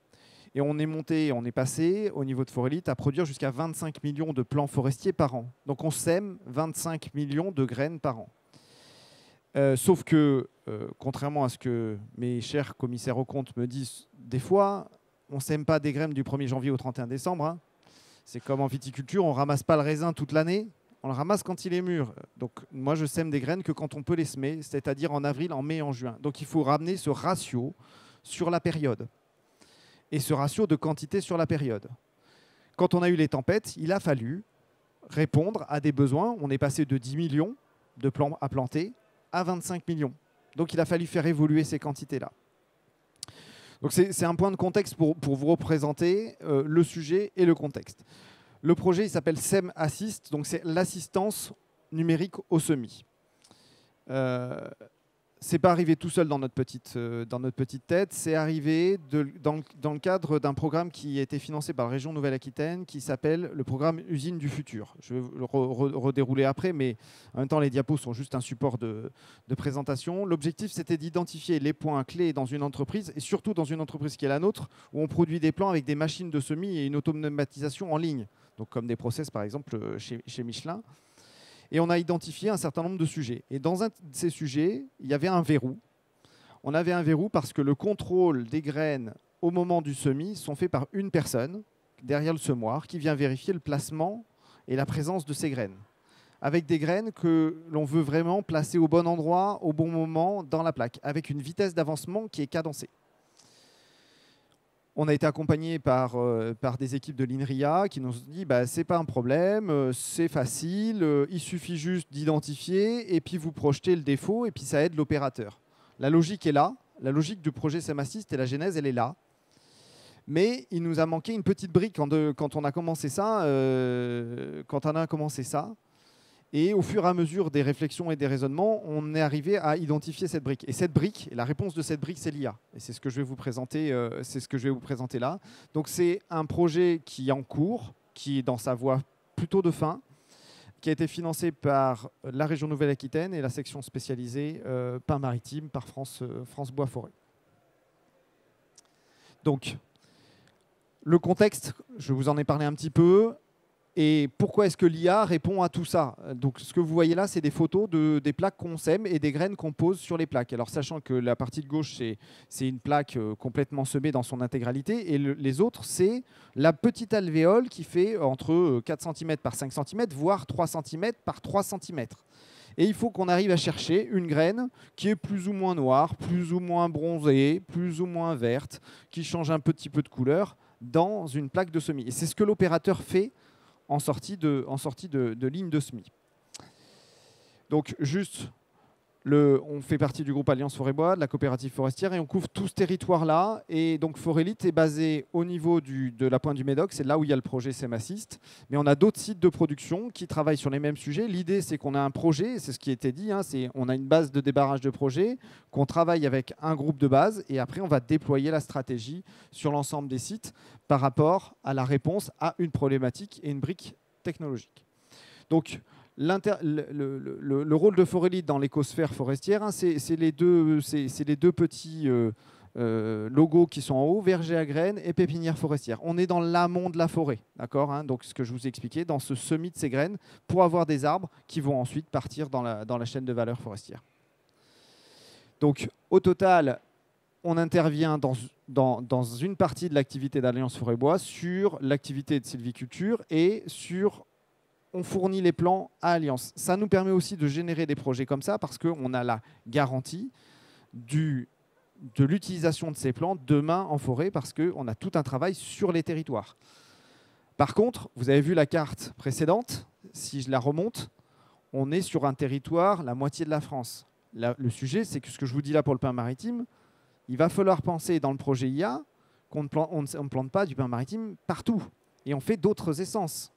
Et on est passé au niveau de Forélite à produire jusqu'à 25 millions de plants forestiers par an. Donc on sème 25 millions de graines par an. Sauf que, contrairement à ce que mes chers commissaires aux comptes me disent des fois, on ne sème pas des graines du 1er janvier au 31 décembre. Hein. C'est comme en viticulture, on ne ramasse pas le raisin toute l'année, on le ramasse quand il est mûr. Donc moi, je sème des graines que quand on peut les semer, c'est-à-dire en avril, en mai, en juin. Donc il faut ramener ce ratio sur la période. Et ce ratio de quantité sur la période. Quand on a eu les tempêtes, il a fallu répondre à des besoins. On est passé de 10 millions de plants à planter à 25 millions. Donc il a fallu faire évoluer ces quantités-là. Donc c'est un point de contexte pour vous représenter le sujet et le contexte. Le projet il s'appelle SEM Assist, donc c'est l'assistance numérique au semis. C'est pas arrivé tout seul dans notre petite tête, c'est arrivé dans le cadre d'un programme qui a été financé par la région Nouvelle-Aquitaine qui s'appelle le programme Usine du futur. Je vais le redérouler après, mais en même temps les diapos sont juste un support de présentation. L'objectif c'était d'identifier les points clés dans une entreprise et surtout dans une entreprise qui est la nôtre où on produit des plants avec des machines de semis et une automatisation en ligne, donc comme des process par exemple chez Michelin. Et on a identifié un certain nombre de sujets. Et dans un de ces sujets, il y avait un verrou. On avait un verrou parce que le contrôle des graines au moment du semis sont faits par une personne derrière le semoir qui vient vérifier le placement et la présence de ces graines. Avec des graines que l'on veut vraiment placer au bon endroit, au bon moment dans la plaque, avec une vitesse d'avancement qui est cadencée. On a été accompagné par des équipes de l'INRIA qui nous ont dit bah, c'est pas un problème, c'est facile, il suffit juste d'identifier et puis vous projetez le défaut et puis ça aide l'opérateur. La logique est là, la logique du projet SEM Assist et la genèse elle est là. Mais il nous a manqué une petite brique quand on a commencé ça. Et au fur et à mesure des réflexions et des raisonnements, on est arrivé à identifier cette brique. Et cette brique, la réponse de cette brique, c'est l'IA. Et c'est ce que je vais vous présenter, là. Donc c'est un projet qui est en cours, qui est dans sa voie plutôt de fin, qui a été financé par la région Nouvelle-Aquitaine et la section spécialisée Pin Maritime par France Bois Forêt. Donc, le contexte, je vous en ai parlé un petit peu. Et pourquoi est-ce que l'IA répond à tout ça? Donc, ce que vous voyez là, c'est des photos des plaques qu'on sème et des graines qu'on pose sur les plaques. Alors, sachant que la partie de gauche, c'est une plaque complètement semée dans son intégralité. Et les autres, c'est la petite alvéole qui fait entre 4 cm par 5 cm, voire 3 cm par 3 cm. Et il faut qu'on arrive à chercher une graine qui est plus ou moins noire, plus ou moins bronzée, plus ou moins verte, qui change un petit peu de couleur dans une plaque de semis. Et c'est ce que l'opérateur fait en sortie de ligne de semis. Donc juste, on fait partie du groupe Alliance Forêt-Bois, de la coopérative forestière, et on couvre tout ce territoire-là. Et donc Forélite est basé au niveau de la Pointe du Médoc, c'est là où il y a le projet SEM-Assist. Mais on a d'autres sites de production qui travaillent sur les mêmes sujets. L'idée, c'est qu'on a un projet, c'est ce qui a été dit, on a une base de débarrage de projet, qu'on travaille avec un groupe de base, et après on va déployer la stratégie sur l'ensemble des sites par rapport à la réponse à une problématique et une brique technologique. Donc, le rôle de Forélite dans l'écosphère forestière, c'est les deux petits logos qui sont en haut, verger à graines et pépinière forestière. On est dans l'amont de la forêt, d'accord, donc ce que je vous ai expliqué, dans ce semis de ces graines, pour avoir des arbres qui vont ensuite partir dans la chaîne de valeur forestière. Donc, au total, on intervient dans une partie de l'activité d'Alliance Forêt-Bois sur l'activité de sylviculture et on fournit les plans à Alliance. Ça nous permet aussi de générer des projets comme ça parce qu'on a la garantie de l'utilisation de ces plans demain en forêt parce qu'on a tout un travail sur les territoires. Par contre, vous avez vu la carte précédente, si je la remonte, on est sur un territoire, la moitié de la France. Le sujet, c'est que ce que je vous dis là pour le pin maritime, il va falloir penser dans le projet IA qu'on ne plante pas du pin maritime partout et on fait d'autres essences.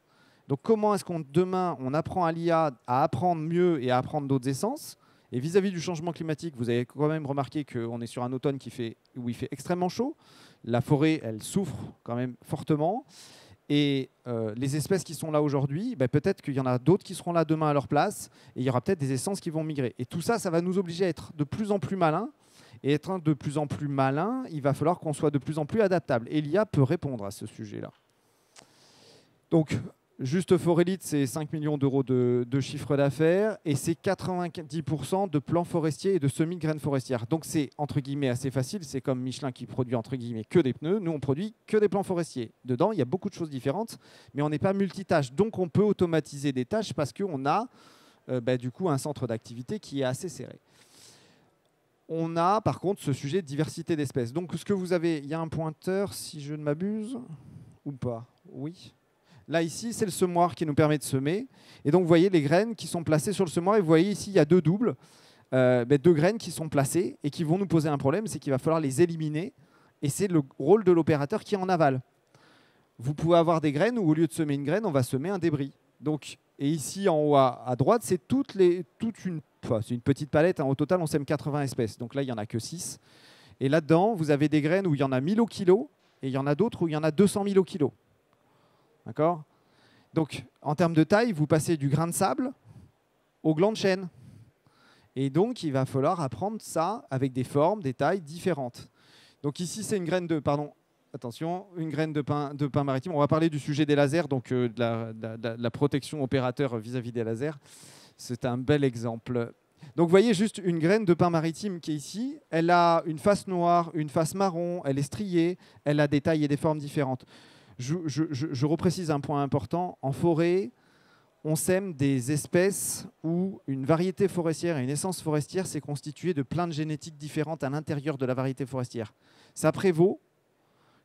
Donc comment est-ce qu'on demain on apprend à l'IA à apprendre mieux et à apprendre d'autres essences? Et vis-à-vis du changement climatique, vous avez quand même remarqué qu'on est sur un automne où il fait extrêmement chaud. La forêt, elle souffre quand même fortement. Et les espèces qui sont là aujourd'hui, peut-être qu'il y en a d'autres qui seront là demain à leur place. Et il y aura peut-être des essences qui vont migrer. Et tout ça, ça va nous obliger à être de plus en plus malins. Et être de plus en plus malin, il va falloir qu'on soit de plus en plus adaptable. Et l'IA peut répondre à ce sujet-là. Donc, juste Forélite, c'est 5 millions d'euros de chiffre d'affaires et c'est 90% de plants forestiers et de semis de graines forestières. Donc c'est entre guillemets assez facile, c'est comme Michelin qui produit entre guillemets que des pneus, nous on produit que des plants forestiers. Dedans, il y a beaucoup de choses différentes, mais on n'est pas multitâche. Donc on peut automatiser des tâches parce qu'on a du coup un centre d'activité qui est assez serré. On a par contre ce sujet de diversité d'espèces. Donc ce que vous avez, il y a un pointeur si je ne m'abuse, ou pas? Oui. Là, ici, c'est le semoir qui nous permet de semer. Et donc, vous voyez les graines qui sont placées sur le semoir. Et vous voyez ici, il y a deux doubles, deux graines qui sont placées et qui vont nous poser un problème, c'est qu'il va falloir les éliminer. Et c'est le rôle de l'opérateur qui en avale. Vous pouvez avoir des graines où, au lieu de semer une graine, on va semer un débris. Donc, et ici, en haut à droite, c'est c'est une petite palette. Au total, on sème 80 espèces. Donc là, il n'y en a que 6. Et là-dedans, vous avez des graines où il y en a 1000 au kilo et il y en a d'autres où il y en a 200 000 au kilo. D'accord? Donc, en termes de taille, vous passez du grain de sable au gland de chêne. Et donc, il va falloir apprendre ça avec des formes, des tailles différentes. Donc ici, c'est une graine de, une graine de pin maritime. On va parler du sujet des lasers, donc de la protection opérateur vis-à-vis des lasers. C'est un bel exemple. Donc, vous voyez juste une graine de pin maritime qui est ici. Elle a une face noire, une face marron, elle est striée, elle a des tailles et des formes différentes. Je reprécise un point important. En forêt, on sème des espèces où une variété forestière et une essence forestière s'est constituée de plein de génétiques différentes à l'intérieur de la variété forestière. Ça prévaut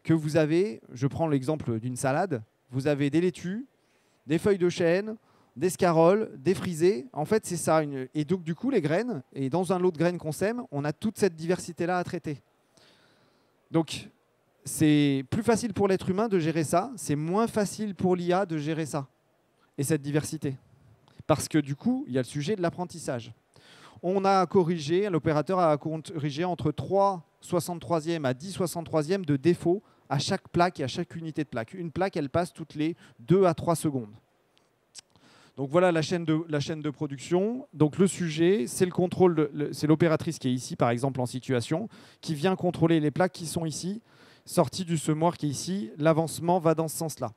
que vous avez, je prends l'exemple d'une salade, vous avez des laitues, des feuilles de chêne, des scaroles, des frisés. En fait, c'est ça. Et donc, du coup, les graines, et dans un lot de graines qu'on sème, on a toute cette diversité-là à traiter. Donc, c'est plus facile pour l'être humain de gérer ça, c'est moins facile pour l'IA de gérer ça, et cette diversité. Parce que du coup, il y a le sujet de l'apprentissage. On a corrigé, l'opérateur a corrigé entre 3/63e à 10/63e de défauts à chaque plaque et à chaque unité de plaque. Une plaque, elle passe toutes les 2 à 3 secondes. Donc voilà la chaîne de production. Donc le sujet, c'est le contrôle, c'est l'opératrice qui est ici, par exemple en situation, qui vient contrôler les plaques qui sont ici, sortie du semoir qui est ici, l'avancement va dans ce sens-là.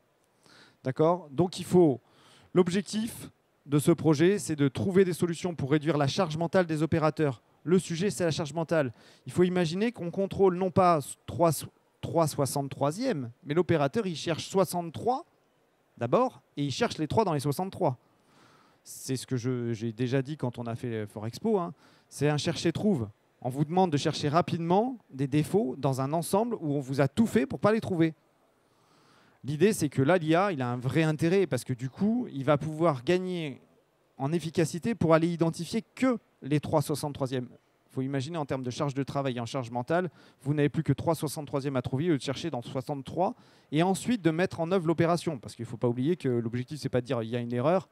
D'accord? Donc l'objectif de ce projet, c'est de trouver des solutions pour réduire la charge mentale des opérateurs. Le sujet, c'est la charge mentale. Il faut imaginer qu'on contrôle non pas 3/63e, mais l'opérateur, il cherche 63 d'abord, et il cherche les 3 dans les 63. c'est ce que j'ai déjà dit quand on a fait Forexpo, hein, c'est un chercher-trouve. On vous demande de chercher rapidement des défauts dans un ensemble où on vous a tout fait pour ne pas les trouver. L'idée, c'est que là, l'IA, il a un vrai intérêt parce que du coup, il va pouvoir gagner en efficacité pour aller identifier que les 3/63e. Il faut imaginer en termes de charge de travail et en charge mentale, vous n'avez plus que 3/63e à trouver, de chercher dans 63 et ensuite de mettre en œuvre l'opération. Parce qu'il ne faut pas oublier que l'objectif, ce n'est pas de dire il y a une erreur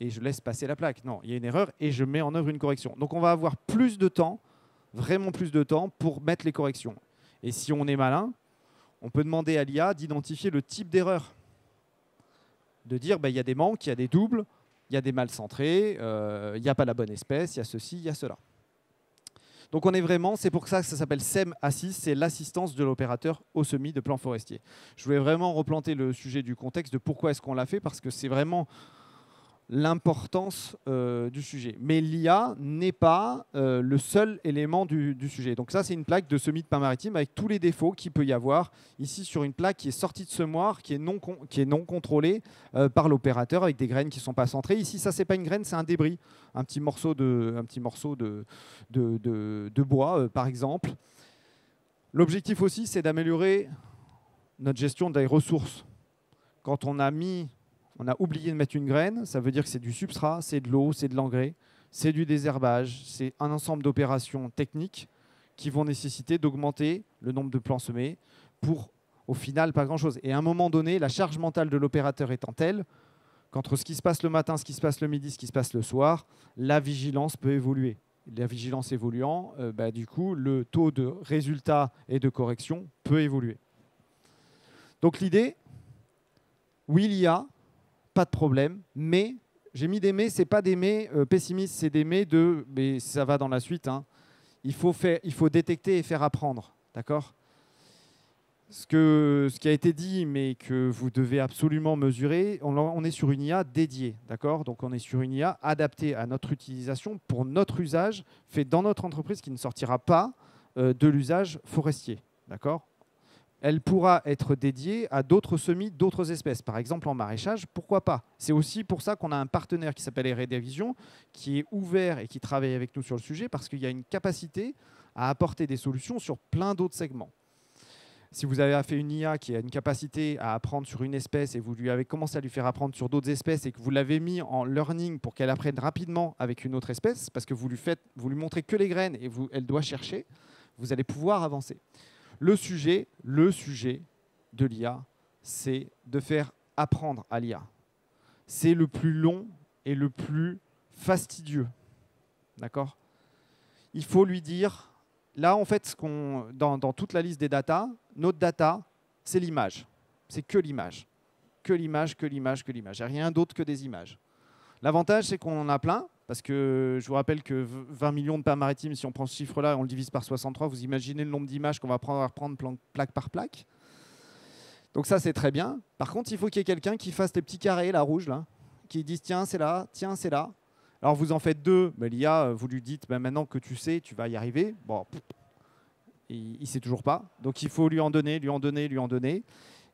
et je laisse passer la plaque. Non, il y a une erreur et je mets en œuvre une correction. Donc on va avoir plus de temps, vraiment plus de temps pour mettre les corrections. Et si on est malin, on peut demander à l'IA d'identifier le type d'erreur. De dire, il y a des manques, il y a des doubles, il y a des mal centrés, il n'y a pas la bonne espèce, il y a ceci, il y a cela. Donc on est vraiment, c'est pour ça que ça s'appelle SEM Assist, c'est l'assistance de l'opérateur au semis de plan forestier. Je voulais vraiment replanter le sujet du contexte de pourquoi est-ce qu'on l'a fait, parce que c'est vraiment l'importance du sujet. Mais l'IA n'est pas le seul élément du sujet. Donc ça, c'est une plaque de semis de pin maritime avec tous les défauts qu'il peut y avoir. Ici, sur une plaque qui est sortie de semoir, qui est non contrôlée par l'opérateur, avec des graines qui ne sont pas centrées. Ici, ça, ce n'est pas une graine, c'est un débris. Un petit morceau de bois, par exemple. L'objectif aussi, c'est d'améliorer notre gestion des ressources. Quand on a oublié de mettre une graine, ça veut dire que c'est du substrat, c'est de l'eau, c'est de l'engrais, c'est du désherbage, c'est un ensemble d'opérations techniques qui vont nécessiter d'augmenter le nombre de plants semés pour, au final, pas grand-chose. Et à un moment donné, la charge mentale de l'opérateur étant telle qu'entre ce qui se passe le matin, ce qui se passe le midi, ce qui se passe le soir, la vigilance peut évoluer. La vigilance évoluant, du coup, le taux de résultat et de correction peut évoluer. Donc l'idée, oui, l'IA, pas de problème, mais j'ai mis des mais, ce n'est pas des mais pessimistes, c'est des mais mais ça va dans la suite. Hein. Il faut détecter et faire apprendre, d'accord ? Ce qui a été dit, mais que vous devez absolument mesurer, on est sur une IA dédiée, d'accord ? Donc on est sur une IA adaptée à notre utilisation, pour notre usage, fait dans notre entreprise, qui ne sortira pas de l'usage forestier, d'accord ? Elle pourra être dédiée à d'autres semis, d'autres espèces. Par exemple, en maraîchage, pourquoi pas? C'est aussi pour ça qu'on a un partenaire qui s'appelle R&D Vision, qui est ouvert et qui travaille avec nous sur le sujet, parce qu'il y a une capacité à apporter des solutions sur plein d'autres segments. Si vous avez fait une IA qui a une capacité à apprendre sur une espèce et vous lui avez commencé à lui faire apprendre sur d'autres espèces et que vous l'avez mis en learning pour qu'elle apprenne rapidement avec une autre espèce, parce que vous lui montrez que les graines et elle doit chercher, vous allez pouvoir avancer. Le sujet de l'IA, c'est de faire apprendre à l'IA. C'est le plus long et le plus fastidieux. D'accord ? Il faut lui dire, là en fait, dans toute la liste des data, notre data, c'est l'image. C'est que l'image. Que l'image, que l'image, que l'image. Il n'y a rien d'autre que des images. L'avantage, c'est qu'on en a plein. Parce que je vous rappelle que 20 millions de pins maritimes, si on prend ce chiffre-là et on le divise par 63, vous imaginez le nombre d'images qu'on va reprendre plaque par plaque. Donc ça, c'est très bien. Par contre, il faut qu'il y ait quelqu'un qui fasse les petits carrés, là, rouge, là, qui dise tiens, c'est là, tiens, c'est là. Alors vous en faites deux, mais l'IA, vous lui dites maintenant que tu sais, tu vas y arriver. Bon, il ne sait toujours pas. Donc il faut lui en donner,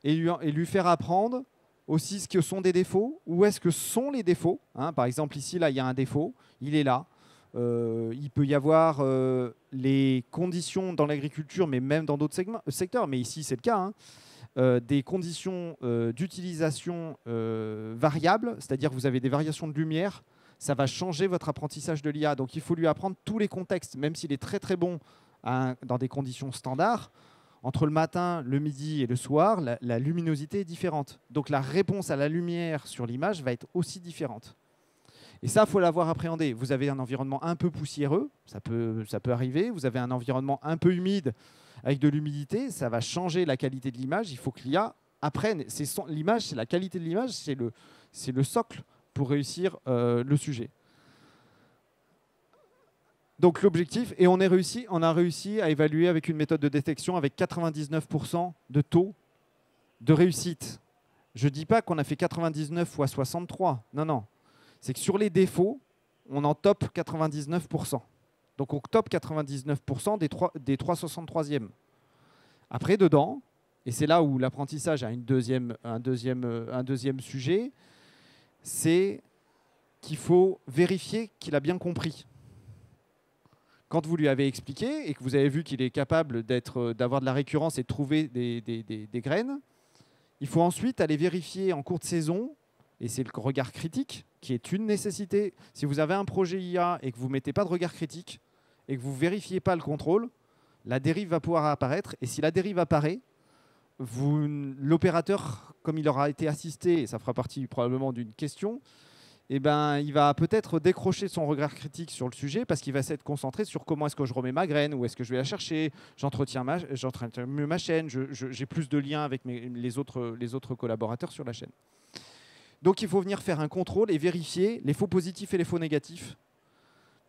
et lui faire apprendre aussi ce que sont des défauts, où est-ce que sont les défauts. Hein, par exemple, ici, là, il y a un défaut, il est là. Il peut y avoir les conditions dans l'agriculture, mais même dans d'autres secteurs, mais ici, c'est le cas, hein, des conditions d'utilisation variables, c'est-à-dire que vous avez des variations de lumière, ça va changer votre apprentissage de l'IA. Donc, il faut lui apprendre tous les contextes, même s'il est très, très bon dans des conditions standards. Entre le matin, le midi et le soir, la luminosité est différente. Donc la réponse à la lumière sur l'image va être aussi différente. Et ça, il faut l'avoir appréhendé. Vous avez un environnement un peu poussiéreux, ça peut arriver. Vous avez un environnement un peu humide avec de l'humidité, ça va changer la qualité de l'image. Il faut que l'IA apprenne. L'image, c'est la qualité de l'image, c'est le socle pour réussir le sujet. Donc l'objectif, et on a réussi à évaluer avec une méthode de détection avec 99% de taux de réussite. Je ne dis pas qu'on a fait 99 fois 63, non. C'est que sur les défauts, on en top 99%. Donc on top 99% des 3/63e. Après, dedans, et c'est là où l'apprentissage a un deuxième sujet, c'est qu'il faut vérifier qu'il a bien compris. Quand vous lui avez expliqué et que vous avez vu qu'il est capable d'avoir de la récurrence et de trouver des graines, il faut ensuite aller vérifier en cours de saison, et c'est le regard critique qui est une nécessité. Si vous avez un projet IA et que vous ne mettez pas de regard critique et que vous ne vérifiez pas le contrôle, la dérive va pouvoir apparaître. Et si la dérive apparaît, l'opérateur, comme il aura été assisté, et ça fera partie probablement d'une question, eh ben, il va peut-être décrocher son regard critique sur le sujet parce qu'il va s'être concentré sur comment est-ce que je remets ma graine, où est-ce que je vais la chercher, j'entretiens mieux ma chaîne, j'ai plus de liens avec les autres collaborateurs sur la chaîne. Donc il faut venir faire un contrôle et vérifier les faux positifs et les faux négatifs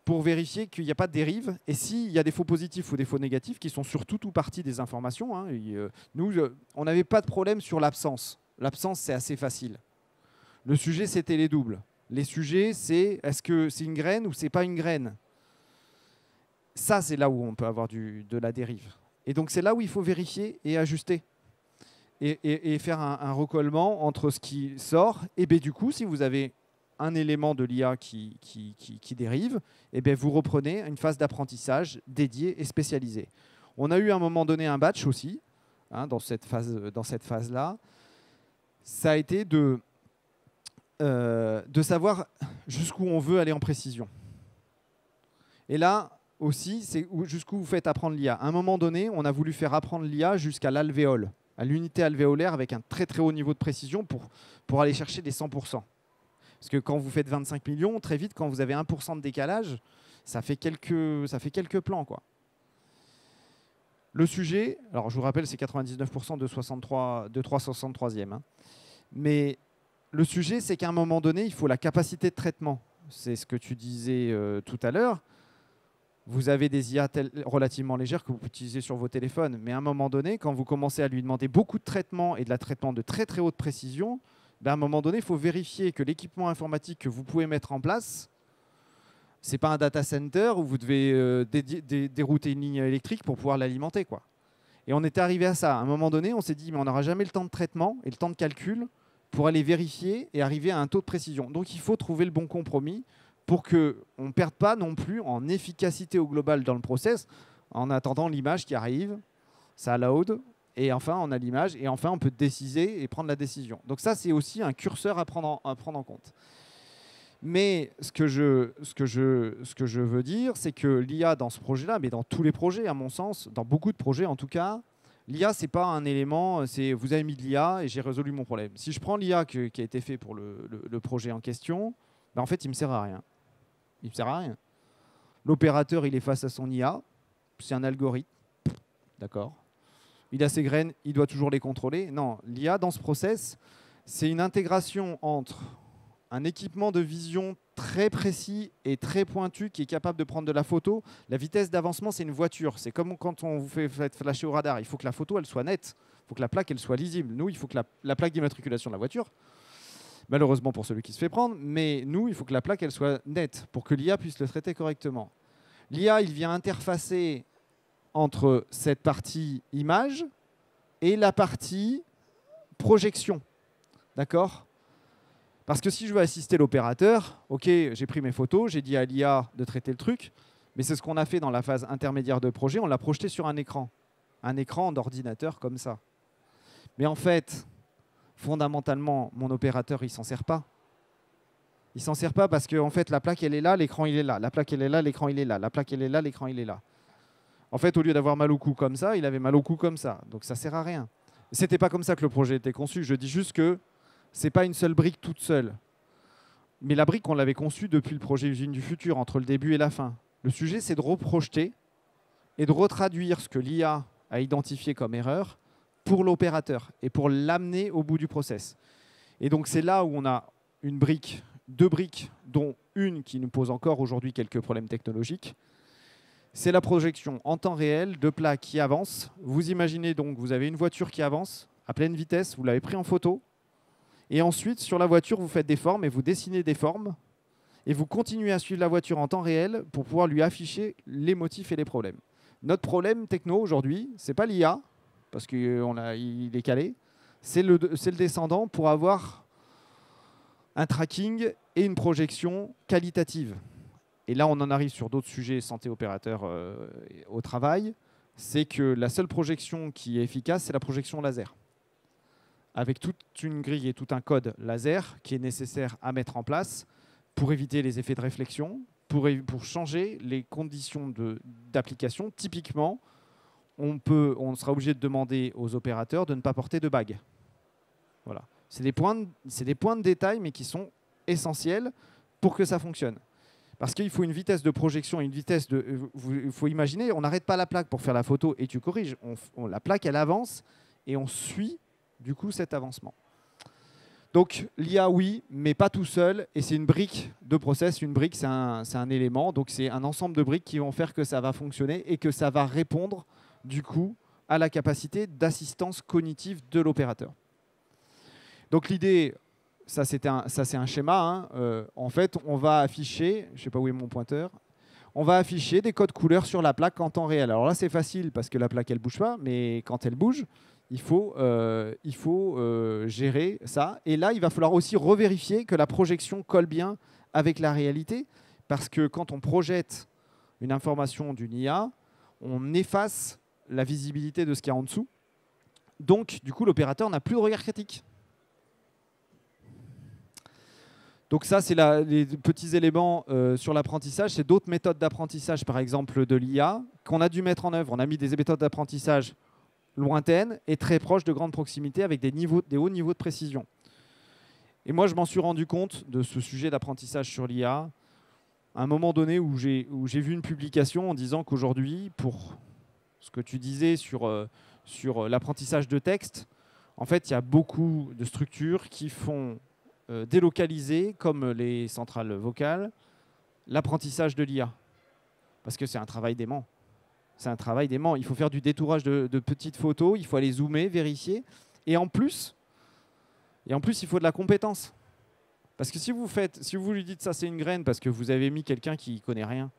pour vérifier qu'il n'y a pas de dérive. Et s'il y a des faux positifs ou des faux négatifs qui sont sur tout ou partie des informations, hein, nous, on n'avait pas de problème sur l'absence. L'absence, c'est assez facile. Le sujet, c'était les doubles. Les sujets, c'est est-ce que c'est une graine ou c'est pas une graine. Ça, c'est là où on peut avoir de la dérive. Et donc, c'est là où il faut vérifier et ajuster. Et faire un recollement entre ce qui sort. Et bien, du coup, si vous avez un élément de l'IA qui dérive, et bien, vous reprenez une phase d'apprentissage dédiée et spécialisée. On a eu à un moment donné un batch aussi, hein, dans cette phase-là. Ça a été de savoir jusqu'où on veut aller en précision. Et là aussi, c'est jusqu'où vous faites apprendre l'IA. À un moment donné, on a voulu faire apprendre l'IA jusqu'à l'alvéole, à l'unité alvéolaire avec un très très haut niveau de précision pour aller chercher des 100%. Parce que quand vous faites 25 millions, très vite, quand vous avez 1% de décalage, ça fait quelques plans, quoi. Le sujet, alors je vous rappelle, c'est 99% de 363e. Hein. Mais le sujet, c'est qu'à un moment donné, il faut la capacité de traitement. C'est ce que tu disais tout à l'heure. Vous avez des IA relativement légères que vous utilisez sur vos téléphones. Mais à un moment donné, quand vous commencez à lui demander beaucoup de traitement et de la traitement de très très haute précision, ben à un moment donné, il faut vérifier que l'équipement informatique que vous pouvez mettre en place, ce n'est pas un data center où vous devez dérouter une ligne électrique pour pouvoir l'alimenter, quoi. Et on était arrivé à ça. À un moment donné, on s'est dit, mais on n'aura jamais le temps de traitement et le temps de calcul pour aller vérifier et arriver à un taux de précision. Donc il faut trouver le bon compromis pour qu'on ne perde pas non plus en efficacité au global dans le process, en attendant l'image qui arrive, ça load, et enfin on a l'image, et enfin on peut décider et prendre la décision. Donc ça, c'est aussi un curseur à prendre en compte. Mais ce que je veux dire, c'est que l'IA dans ce projet-là, mais dans tous les projets à mon sens, dans beaucoup de projets en tout cas, l'IA, ce n'est pas un élément, c'est vous avez mis de l'IA et j'ai résolu mon problème. Si je prends l'IA qui a été fait pour le projet en question, ben en fait, il ne me sert à rien. Il ne me sert à rien. L'opérateur, il est face à son IA, c'est un algorithme, d'accord. Il a ses graines, il doit toujours les contrôler. Non, l'IA dans ce process, c'est une intégration entre un équipement de vision très précis et très pointu qui est capable de prendre de la photo. La vitesse d'avancement, c'est une voiture. C'est comme quand on vous fait flasher au radar. Il faut que la photo, elle soit nette. Il faut que la plaque, elle soit lisible. Nous, il faut que la plaque d'immatriculation de la voiture, malheureusement pour celui qui se fait prendre, mais nous, il faut que la plaque, elle soit nette pour que l'IA puisse le traiter correctement. L'IA, il vient interfacer entre cette partie image et la partie projection. D'accord ? Parce que si je veux assister l'opérateur, ok, j'ai pris mes photos, j'ai dit à l'IA de traiter le truc, mais c'est ce qu'on a fait dans la phase intermédiaire de projet, on l'a projeté sur un écran d'ordinateur comme ça. Mais en fait, fondamentalement, mon opérateur, il ne s'en sert pas. Il ne s'en sert pas parce que en fait, la plaque, elle est là, l'écran, il est là. La plaque, elle est là, l'écran, il est là. La plaque, elle est là, l'écran, il est là. En fait, au lieu d'avoir mal au cou comme ça, il avait mal au cou comme ça. Donc ça ne sert à rien. Ce n'était pas comme ça que le projet était conçu. Je dis juste que ce n'est pas une seule brique toute seule. Mais la brique, on l'avait conçue depuis le projet Usine du futur, entre le début et la fin. Le sujet, c'est de reprojeter et de retraduire ce que l'IA a identifié comme erreur pour l'opérateur et pour l'amener au bout du process. Et donc, c'est là où on a une brique, deux briques, dont une qui nous pose encore aujourd'hui quelques problèmes technologiques. C'est la projection en temps réel de plaques qui avancent. Vous imaginez donc, vous avez une voiture qui avance à pleine vitesse, vous l'avez pris en photo. Et ensuite, sur la voiture, vous faites des formes et vous dessinez des formes. Et vous continuez à suivre la voiture en temps réel pour pouvoir lui afficher les motifs et les problèmes. Notre problème techno aujourd'hui, ce n'est pas l'IA, parce qu'il est calé, c'est le descendant pour avoir un tracking et une projection qualitative. Et là, on en arrive sur d'autres sujets santé opérateur au travail. C'est que la seule projection qui est efficace, c'est la projection laser. Avec toute une grille et tout un code laser qui est nécessaire à mettre en place pour éviter les effets de réflexion, pour changer les conditions d'application. Typiquement, on sera obligé de demander aux opérateurs de ne pas porter de bague. Voilà. C'est des points de détail, mais qui sont essentiels pour que ça fonctionne. Parce qu'il faut une vitesse de projection et une vitesse de... Il faut imaginer, on n'arrête pas la plaque pour faire la photo et tu corriges. La plaque, elle avance et on suit du coup cet avancement. Donc l'IA, oui, mais pas tout seul. Et c'est une brique de process. Une brique, c'est un élément. Donc c'est un ensemble de briques qui vont faire que ça va fonctionner et que ça va répondre du coup à la capacité d'assistance cognitive de l'opérateur. Donc l'idée... Ça, c'est un schéma. Hein. En fait, on va afficher, je ne sais pas où est mon pointeur, on va afficher des codes couleurs sur la plaque en temps réel. Alors là, c'est facile parce que la plaque, elle ne bouge pas, mais quand elle bouge, il faut gérer ça. Et là, il va falloir aussi revérifier que la projection colle bien avec la réalité, parce que quand on projette une information d'une IA, on efface la visibilité de ce qu'il y a en dessous. Donc, du coup, l'opérateur n'a plus de regard critique. Donc ça, c'est les petits éléments sur l'apprentissage. C'est d'autres méthodes d'apprentissage, par exemple de l'IA, qu'on a dû mettre en œuvre. On a mis des méthodes d'apprentissage lointaines et très proches de grande proximité avec des hauts niveaux de précision. Et moi, je m'en suis rendu compte de ce sujet d'apprentissage sur l'IA à un moment donné où j'ai vu une publication en disant qu'aujourd'hui, pour ce que tu disais sur l'apprentissage de texte, en fait, il y a beaucoup de structures qui font... délocaliser, comme les centrales vocales, l'apprentissage de l'IA. Parce que c'est un travail dément. C'est un travail dément. Il faut faire du détourage de petites photos, il faut aller zoomer, vérifier. Et en plus, il faut de la compétence. Parce que si vous lui dites ça c'est une graine parce que vous avez mis quelqu'un qui ne connaît rien,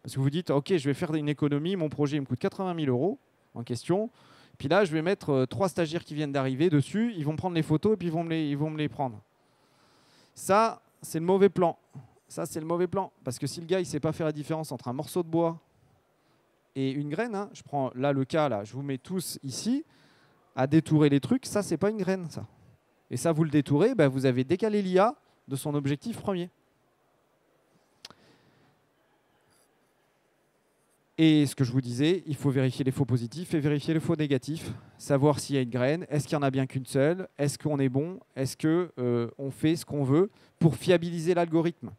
parce que vous dites ok, je vais faire une économie, mon projet il me coûte 80 000 € en question, puis là je vais mettre 3 stagiaires qui viennent d'arriver dessus, ils vont prendre les photos et puis ils vont me les prendre. Ça, c'est le mauvais plan. Ça, c'est le mauvais plan. Parce que si le gars, il ne sait pas faire la différence entre un morceau de bois et une graine, hein, je prends là le cas, là, je vous mets tous ici, à détourer les trucs, ça, c'est pas une graine, ça. Et ça, vous le détourez, ben, vous avez décalé l'IA de son objectif premier. Et ce que je vous disais, il faut vérifier les faux positifs et vérifier les faux négatifs, savoir s'il y a une graine, est-ce qu'il n'y en a bien qu'une seule, est-ce qu'on est bon, est-ce qu'on fait ce qu'on veut pour fiabiliser l'algorithme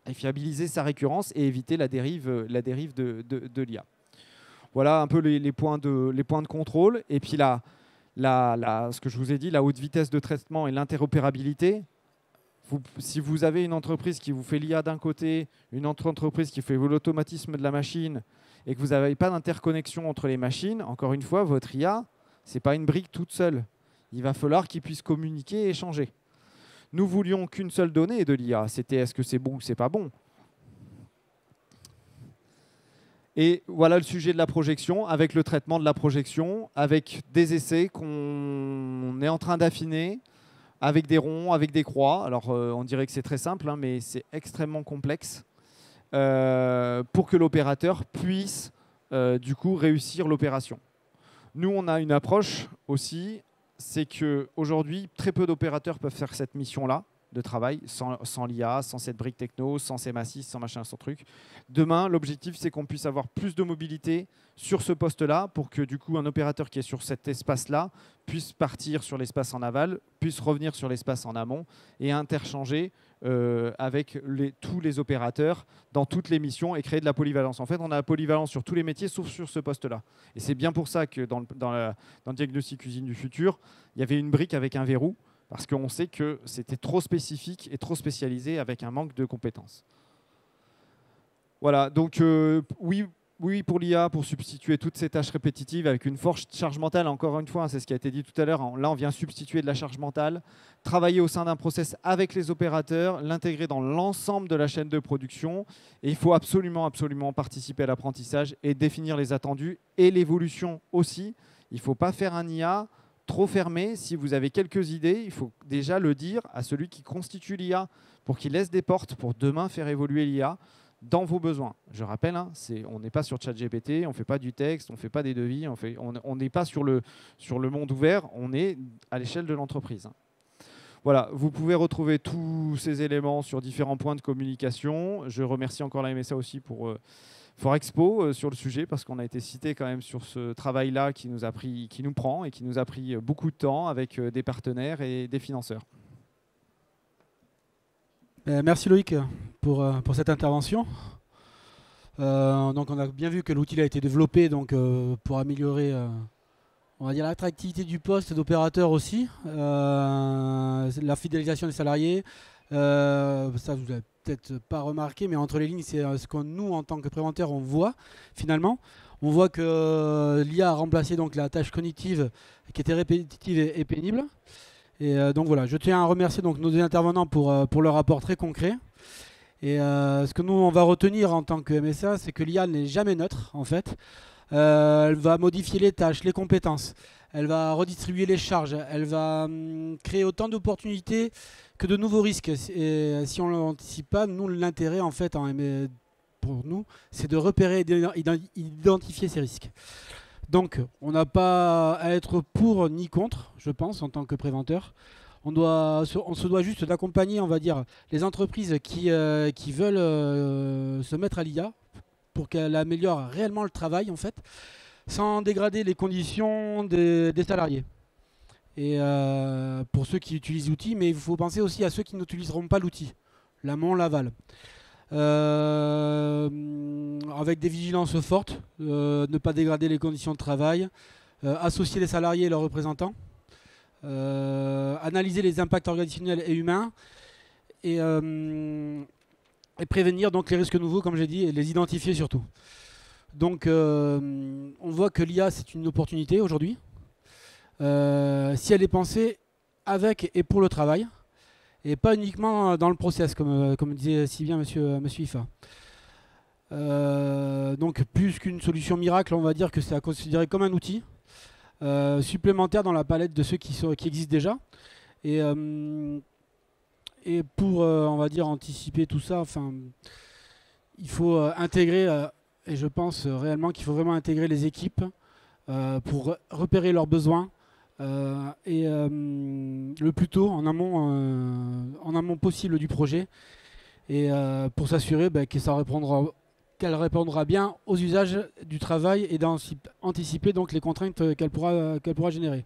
et fiabiliser sa récurrence et éviter la dérive de l'IA. Voilà un peu les points de contrôle. Et puis là, ce que je vous ai dit, la haute vitesse de traitement et l'interopérabilité. Si vous avez une entreprise qui vous fait l'IA d'un côté, une autre entreprise qui fait l'automatisme de la machine et que vous n'avez pas d'interconnexion entre les machines, encore une fois, votre IA, ce n'est pas une brique toute seule. Il va falloir qu'ils puissent communiquer et échanger. Nous voulions qu'une seule donnée de l'IA. C'était est-ce que c'est bon ou c'est pas bon. Et voilà le sujet de la projection, avec le traitement de la projection, avec des essais qu'on est en train d'affiner, avec des ronds, avec des croix. Alors, on dirait que c'est très simple, hein, mais c'est extrêmement complexe pour que l'opérateur puisse, du coup, réussir l'opération. Nous, on a une approche aussi, c'est qu'aujourd'hui, très peu d'opérateurs peuvent faire cette mission-là de travail sans l'IA, sans cette brique techno, sans ces massifs, sans machin, sans truc. Demain, l'objectif, c'est qu'on puisse avoir plus de mobilité sur ce poste-là pour que du coup, un opérateur qui est sur cet espace-là puisse partir sur l'espace en aval, puisse revenir sur l'espace en amont et interchanger avec tous les opérateurs dans toutes les missions et créer de la polyvalence. En fait, on a la polyvalence sur tous les métiers sauf sur ce poste-là. Et c'est bien pour ça que dans le diagnostic usine du futur, il y avait une brique avec un verrou, parce qu'on sait que c'était trop spécifique et trop spécialisé avec un manque de compétences. Voilà, donc oui pour l'IA, pour substituer toutes ces tâches répétitives avec une forte charge mentale. Encore une fois, c'est ce qui a été dit tout à l'heure. Là, on vient substituer de la charge mentale, travailler au sein d'un process avec les opérateurs, l'intégrer dans l'ensemble de la chaîne de production. Et il faut absolument, absolument participer à l'apprentissage et définir les attendus et l'évolution aussi. Il ne faut pas faire un IA trop fermé. Si vous avez quelques idées, il faut déjà le dire à celui qui constitue l'IA pour qu'il laisse des portes pour demain faire évoluer l'IA dans vos besoins. Je rappelle, hein, on n'est pas sur ChatGPT, on ne fait pas du texte, on ne fait pas des devis, on n'est pas sur le monde ouvert, on est à l'échelle de l'entreprise. Voilà, vous pouvez retrouver tous ces éléments sur différents points de communication. Je remercie encore la MSA aussi pour Forexpo sur le sujet, parce qu'on a été cité quand même sur ce travail-là qui nous prend et qui nous a pris beaucoup de temps avec des partenaires et des financeurs. Merci Loïc pour cette intervention. Donc on a bien vu que l'outil a été développé donc, pour améliorer on va dire l'attractivité du poste d'opérateur aussi, la fidélisation des salariés. Ça vous avez peut-être pas remarqué, mais entre les lignes, c'est ce que nous, en tant que préventeur, on voit finalement. On voit que l'IA a remplacé donc, la tâche cognitive qui était répétitive et pénible. Et donc voilà, je tiens à remercier donc, nos deux intervenants pour leur rapport très concret. Et ce que nous, on va retenir en tant que MSA, c'est que l'IA n'est jamais neutre, en fait. Elle va modifier les tâches, les compétences. Elle va redistribuer les charges. Elle va créer autant d'opportunités que de nouveaux risques. Et si on ne l'anticipe pas, nous, l'intérêt, en fait, pour nous, c'est de repérer et d'identifier ces risques. Donc, on n'a pas à être pour ni contre, je pense, en tant que préventeur. On se doit juste d'accompagner, on va dire, les entreprises qui veulent se mettre à l'IA pour qu'elle améliore réellement le travail, en fait, sans dégrader les conditions des salariés. Et pour ceux qui utilisent l'outil, mais il faut penser aussi à ceux qui n'utiliseront pas l'outil, l'amont, l'aval. Avec des vigilances fortes, ne pas dégrader les conditions de travail, associer les salariés et leurs représentants, analyser les impacts organisationnels et humains et prévenir donc les risques nouveaux, comme j'ai dit, et les identifier surtout. Donc on voit que l'IA c'est une opportunité aujourd'hui, si elle est pensée avec et pour le travail, et pas uniquement dans le process, comme disait si bien monsieur IFA. Donc plus qu'une solution miracle, on va dire que c'est à considérer comme un outil supplémentaire dans la palette de ceux qui existent déjà. Et pour, on va dire, anticiper tout ça, enfin, il faut intégrer, et je pense réellement qu'il faut vraiment intégrer les équipes pour repérer leurs besoins, et le plus tôt en amont possible du projet, et pour s'assurer qu'elle répondra bien aux usages du travail et d'anticiper donc les contraintes qu'elle pourra générer.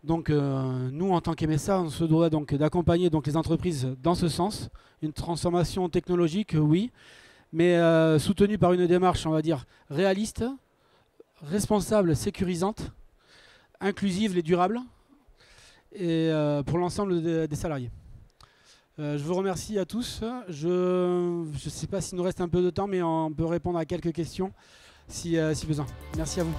Donc nous en tant qu'MSA, on se doit donc d'accompagner donc les entreprises dans ce sens, une transformation technologique, oui, mais soutenue par une démarche, on va dire, réaliste, responsable, sécurisante, inclusive et durable, et pour l'ensemble des salariés. Je vous remercie à tous. Je ne sais pas s'il nous reste un peu de temps, mais on peut répondre à quelques questions si besoin. Merci à vous.